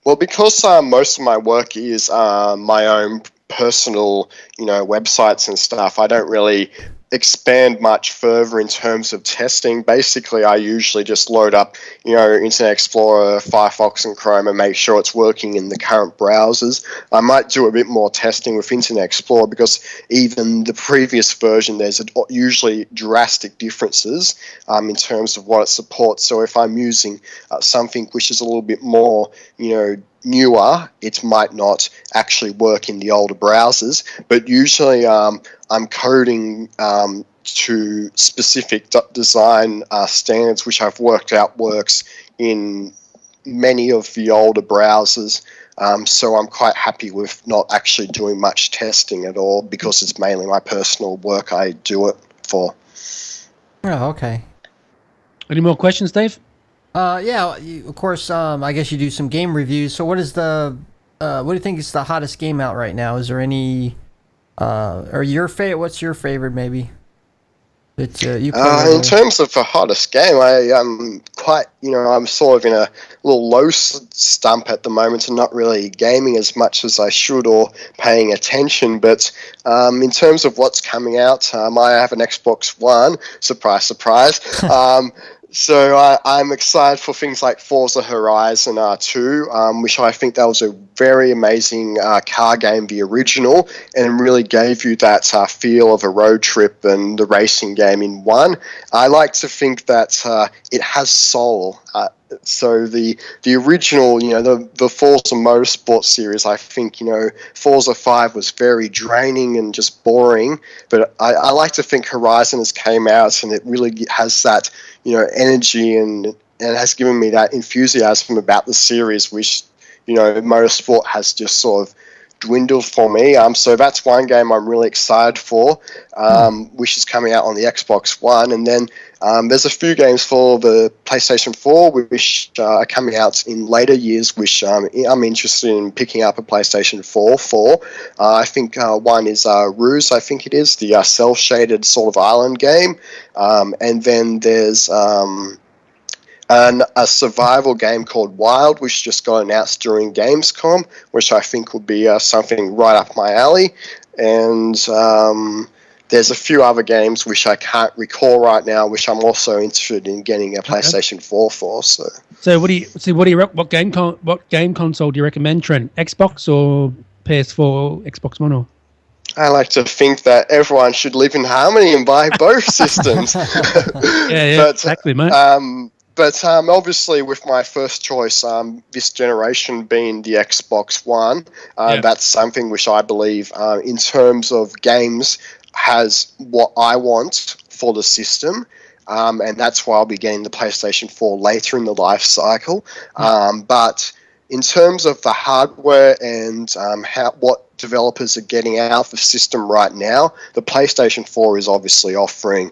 well, because most of my work is my own personal, websites and stuff, I don't really expand much further in terms of testing. Basically, I usually just load up, Internet Explorer, Firefox, and Chrome and make sure it's working in the current browsers. I might do a bit more testing with Internet Explorer, because even the previous version, there's usually drastic differences in terms of what it supports. So if I'm using something which is a little bit more, newer, it might not actually work in the older browsers, but usually I'm coding to specific design standards, which I've worked out works in many of the older browsers. So I'm quite happy with not actually doing much testing at all because it's mainly my personal work I do it for. Oh, okay. Any more questions, Dave? Yeah, of course. I guess you do some game reviews. So what is what do you think is the hottest game out right now? Is there any, or what's your favorite maybe? In terms of the hottest game, I'm quite, I'm sort of in a little low stump at the moment and not really gaming as much as I should or paying attention. But in terms of what's coming out, I have an Xbox One. Surprise, surprise. So I'm excited for things like Forza Horizon 2, which I think that was a very amazing car game, the original, and really gave you that feel of a road trip and the racing game in one. I like to think that it has soul. So the original, the Forza Motorsport series, I think, Forza 5 was very draining and just boring. But I like to think Horizon has came out and it really has that, energy and has given me that enthusiasm about the series, which, Motorsport has just sort of dwindled for me. So that's one game I'm really excited for, which is coming out on the Xbox One. And then there's a few games for the PlayStation 4 which are coming out in later years, which I'm interested in picking up a PlayStation 4 for. I think one is Ruse, I think it is, the cel-shaded sort of island game. And then there's a survival game called Wild, which just got announced during Gamescom, which I think would be something right up my alley. And there's a few other games which I can't recall right now, which I'm also interested in getting a PlayStation 4 for. So what game console do you recommend, Trent? Xbox or PS4, Xbox One? Or? I like to think that everyone should live in harmony and buy both systems. Yeah, exactly, mate. But obviously, with my first choice, this generation being the Xbox One, that's something which I believe, in terms of games, has what I want for the system. And that's why I'll be getting the PlayStation 4 later in the life cycle. But in terms of the hardware and what developers are getting out of the system right now, the PlayStation 4 is obviously offering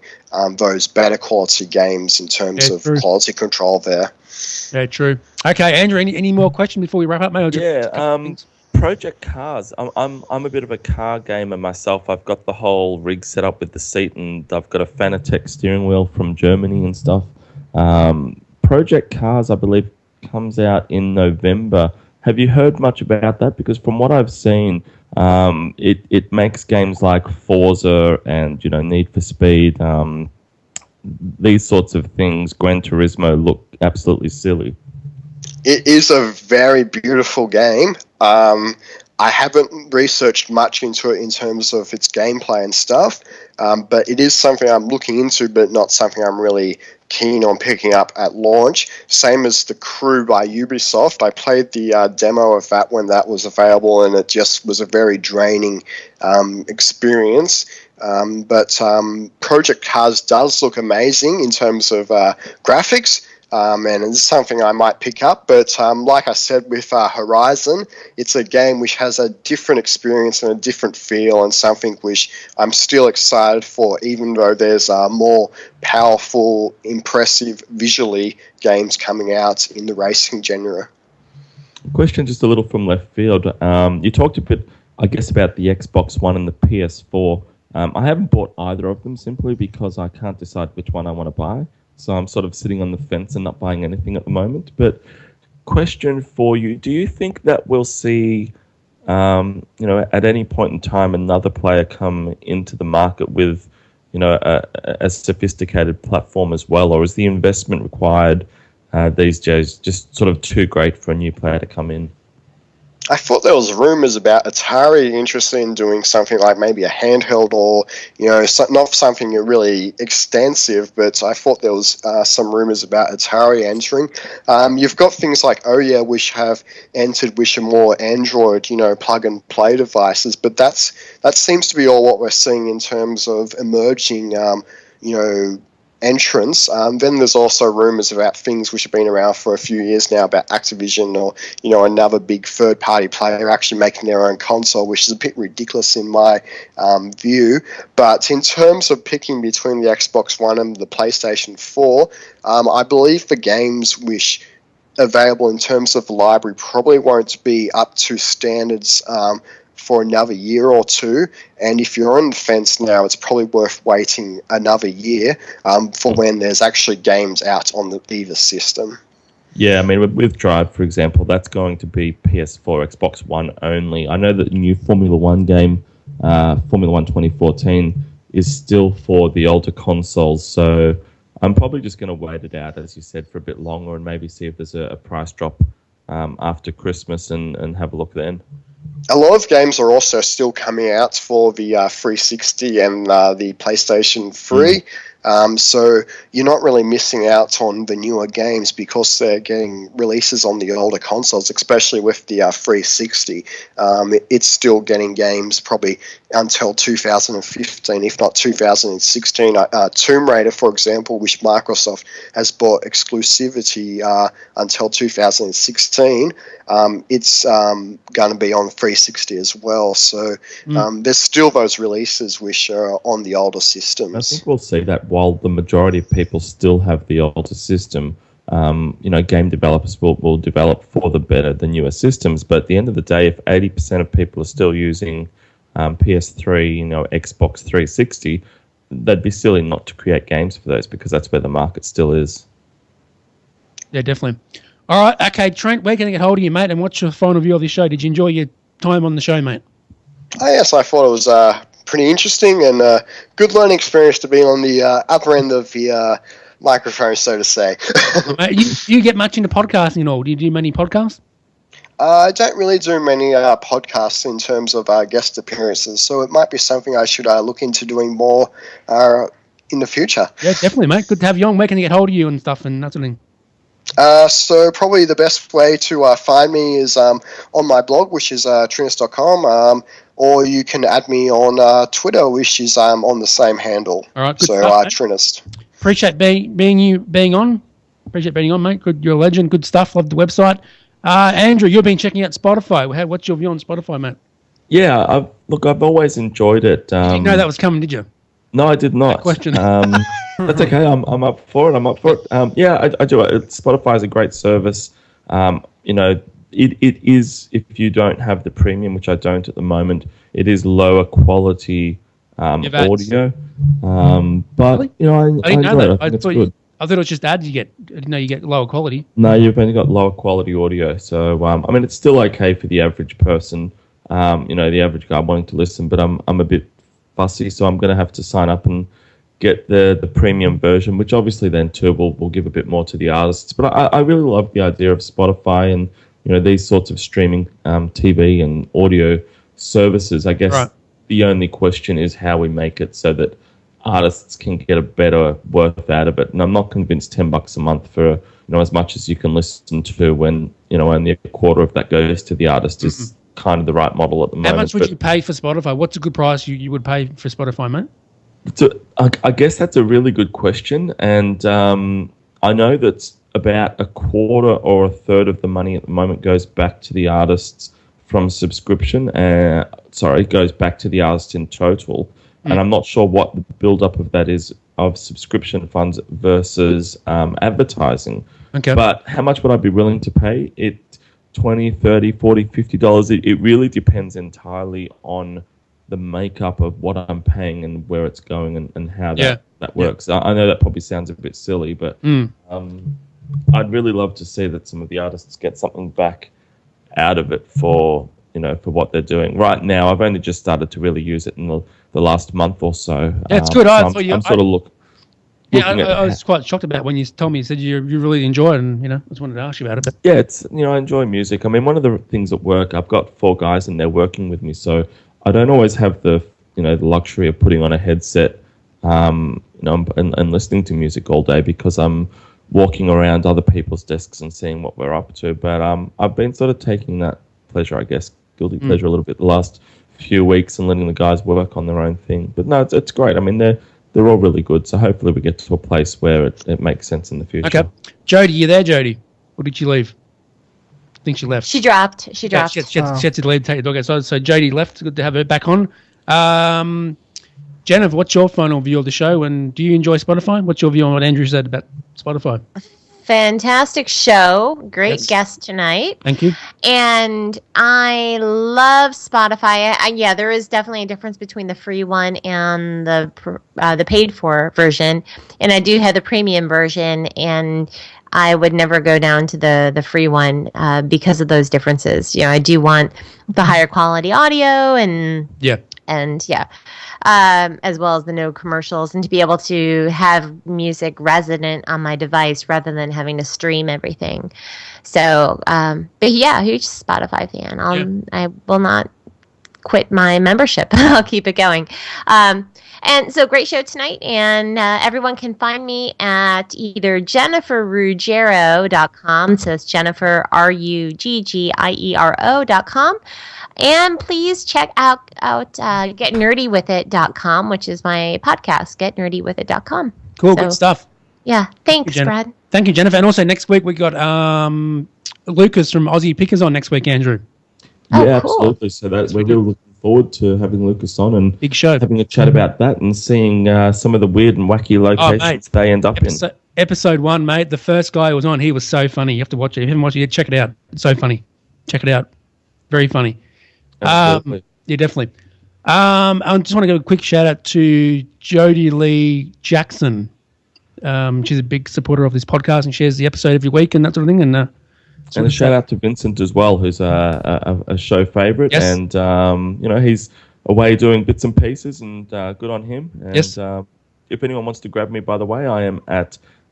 those better quality games in terms of quality control there. Yeah, true. Okay, Andrew, any more questions before we wrap up, mate? Project Cars. I'm a bit of a car gamer myself. I've got the whole rig set up with the seat, and I've got a Fanatec steering wheel from Germany and stuff. Project Cars, I believe, comes out in November. Have you heard much about that? Because from what I've seen, it makes games like Forza and Need for Speed, these sorts of things, Gran Turismo, look absolutely silly. It is a very beautiful game. I haven't researched much into it in terms of its gameplay and stuff, but it is something I'm looking into, but not something I'm really keen on picking up at launch. Same as The Crew by Ubisoft. I played the demo of that when that was available, and it just was a very draining experience. But Project Cars does look amazing in terms of graphics. And it's something I might pick up, but like I said with Horizon, it's a game which has a different experience and a different feel, and something which I'm still excited for, even though there's more powerful, impressive visually games coming out in the racing genre. Question just a little from left field. You talked a bit, I guess, about the Xbox One and the PS4. I haven't bought either of them simply because I can't decide which one I want to buy. So I'm sort of sitting on the fence and not buying anything at the moment. But question for you, do you think that we'll see, at any point in time, another player come into the market with, a sophisticated platform as well? Or is the investment required these days just sort of too great for a new player to come in? I thought there was rumours about Atari interested in doing something like maybe a handheld or, not something really extensive, but I thought there was some rumours about Atari entering. You've got things like Ouya, which have entered, which are more Android, plug-and-play devices, but that seems to be all what we're seeing in terms of emerging, entrance. Then there's also rumours about things which have been around for a few years now about Activision or, another big third-party player actually making their own console, which is a bit ridiculous in my view. But in terms of picking between the Xbox One and the PlayStation 4, I believe the games which available in terms of the library probably won't be up to standards for another year or two, and if you're on the fence now, it's probably worth waiting another year for when there's actually games out on either system. Yeah, I mean, with Drive, for example, that's going to be PS4, Xbox One only. I know that the new Formula One game, Formula One 2014, is still for the older consoles, so I'm probably just going to wait it out, as you said, for a bit longer and maybe see if there's a price drop after Christmas and have a look then. A lot of games are also still coming out for the 360 and the PlayStation 3. So you're not really missing out on the newer games because they're getting releases on the older consoles, especially with the 360. It's still getting games probably until 2015, if not 2016. Tomb Raider, for example, which Microsoft has bought exclusivity until 2016, it's going to be on 360 as well. So there's still those releases which are on the older systems. I think we'll see that while the majority of people still have the older system, game developers will develop for the newer systems. But at the end of the day, if 80% of people are still using PS3, Xbox 360, they'd be silly not to create games for those because that's where the market still is. Yeah, definitely. All right, okay, Trent, where can I get hold of you, mate? And what's your final view of this show? Did you enjoy your time on the show, mate? Oh, yes, I thought it was pretty interesting and a good learning experience to be on the upper end of the microphone, so to say. Mate, you get much into podcasting at all? Do you do many podcasts? I don't really do many podcasts in terms of guest appearances, so it might be something I should look into doing more in the future. Yeah, definitely, mate. Good to have you on. Where can I get hold of you and stuff and that sort of thing? So probably the best way to find me is on my blog, which is Trinus.com, or you can add me on Twitter, which is on the same handle. All right, good so stuff, Trinus. Appreciate being on. Appreciate being on, mate. Good, you're a legend. Good stuff. Love the website. Andrew, you've been checking out Spotify. What's your view on Spotify, mate? Yeah, I've always enjoyed it. You didn't know that was coming, did you? No, I did not. That question. That's okay. I'm up for it. Yeah, I do. Spotify is a great service. It is, if you don't have the premium, which I don't at the moment, it is lower quality audio. But really? I didn't know that. I thought it was just ads you get. I didn't know you get lower quality. No, you've only got lower quality audio. So it's still okay for the average person. The average guy wanting to listen, but I'm a bit fussy, so I'm going to have to sign up and get the premium version, which obviously then too will give a bit more to the artists. But I really love the idea of Spotify and these sorts of streaming TV and audio services. I guess The only question is how we make it so that artists can get a better worth out of it. And I'm not convinced $10 a month for as much as you can listen to when only a quarter of that goes to the artist is kind of the right model at the moment. How much would you pay for Spotify? What's a good price you would pay for Spotify, mate? I guess that's a really good question, and I know that about a quarter or a third of the money at the moment goes back to the artists from subscription. Goes back to the artists in total, and I'm not sure what the build-up of that is of subscription funds versus advertising. Okay. But how much would I be willing to pay? It $20, $30, $40, $50. It really depends entirely on the makeup of what I'm paying and where it's going and how that works. I know that probably sounds a bit silly, but I'd really love to see that some of the artists get something back out of it for what they're doing. Right now, I've only just started to really use it in the last month or so. Yeah, it's good. I'm sort of looking I was quite shocked about when you told me. You said you really enjoy it, and I just wanted to ask you about it. But yeah, it's I enjoy music. I mean, one of the things at work, I've got 4 guys and they're working with me, so I don't always have the the luxury of putting on a headset, and listening to music all day because I'm walking around other people's desks and seeing what we're up to. But I've been sort of taking that pleasure, I guess, guilty pleasure a little bit the last few weeks and letting the guys work on their own thing. But no, it's great. I mean, they're they're all really good. So hopefully we get to a place where it makes sense in the future. Okay. Jody, you there, Jody? Or did she leave? I think she left. She dropped. She had to leave, take the dog outside. So Jody left. Good to have her back on. Jennifer, what's your final view of the show? And do you enjoy Spotify? What's your view on what Andrew said about Spotify? Fantastic show. Great guest tonight. Thank you. And I love Spotify. Yeah, there is definitely a difference between the free one and the paid for version. And I do have the premium version, and I would never go down to the free one because of those differences. I do want the higher quality audio and as well as the no commercials, and to be able to have music resident on my device rather than having to stream everything. So, but yeah, huge Spotify fan. I will not quit my membership. I'll keep it going. And so great show tonight, and everyone can find me at either JenniferRuggiero.com, so it's Jennifer RUGGIERO.com, and please check out GetNerdyWithIt.com, which is my podcast, GetNerdyWithIt.com. Cool, good stuff. Yeah, thanks, Brad. Thank you, Jennifer. And also next week we got Lucas from Aussie Pickers on next week, Andrew. Yeah, cool. Absolutely. So we're really looking forward to having Lucas on and big show, having a chat about that and seeing some of the weird and wacky locations they end up in. Episode 1, mate. The first guy who was on, he was so funny. You have to watch it. If you haven't watched it yet, check it out. It's so funny. Check it out. Very funny. Absolutely. Yeah, definitely. I just want to give a quick shout out to Jodie Lee Jackson. She's a big supporter of this podcast and shares the episode every week and that sort of thing. And a shout out to Vincent as well, who's a show favourite. Yes. And, he's away doing bits and pieces, and good on him. And if anyone wants to grab me, by the way, I am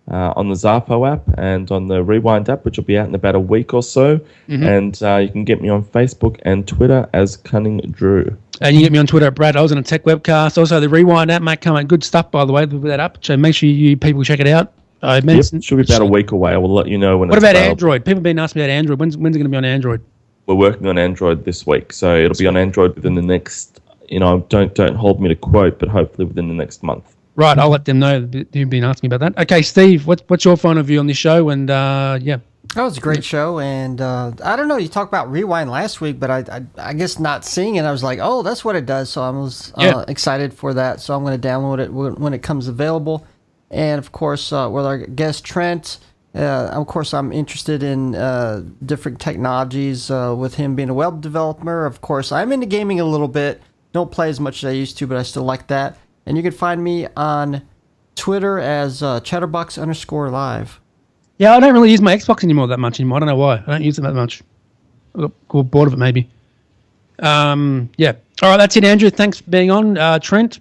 on the Zappo app and on the Rewind app, which will be out in about a week or so. Mm-hmm. And you can get me on Facebook and Twitter as Cunning Drew. And you get me on Twitter at Brad Oz and a Techwebcast. Also, the Rewind app might come out. Good stuff, by the way, with that app. So make sure you people check it out. Should be about a week away. I will let you know when. What about Android? People have been asking me about Android. When's it going to be on Android? We're working on Android this week, so it'll be on Android within the next. Don't hold me to quote, but hopefully within the next month. Right, I'll let them know who've been asking me about that. Okay, Steve, what's your final view on this show? And that was a great show, and I don't know. You talked about Rewind last week, but I guess not seeing it, I was like, oh, that's what it does. So I was excited for that. So I'm going to download it when it comes available. And of course, with our guest Trent, of course, I'm interested in different technologies. With him being a web developer, of course, I'm into gaming a little bit. Don't play as much as I used to, but I still like that. And you can find me on Twitter as Chatterbox_live. Yeah, I don't really use my Xbox anymore that much anymore. I don't know why. I don't use it that much. I got bored of it, maybe. All right, that's it, Andrew. Thanks for being on. Trent?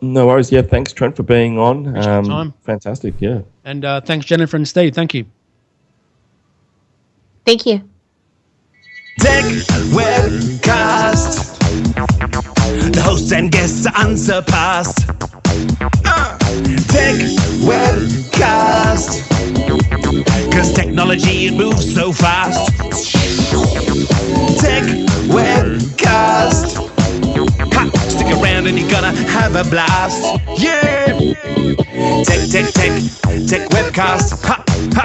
No worries. Yeah, thanks, Trent, for being on. Time. Fantastic, yeah. And thanks, Jennifer and Steve. Thank you. Thank you. Techwebcast. The hosts and guests are unsurpassed. Techwebcast. 'Cause technology, it moves so fast. Techwebcast. Ha! Stick around and you're gonna have a blast. Yeah! Techwebcast. Ha! Ha!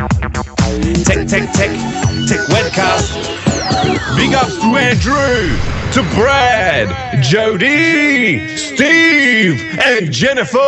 Techwebcast. Big ups to Andrew, to Brad, Jody, Steve, and Jennifer.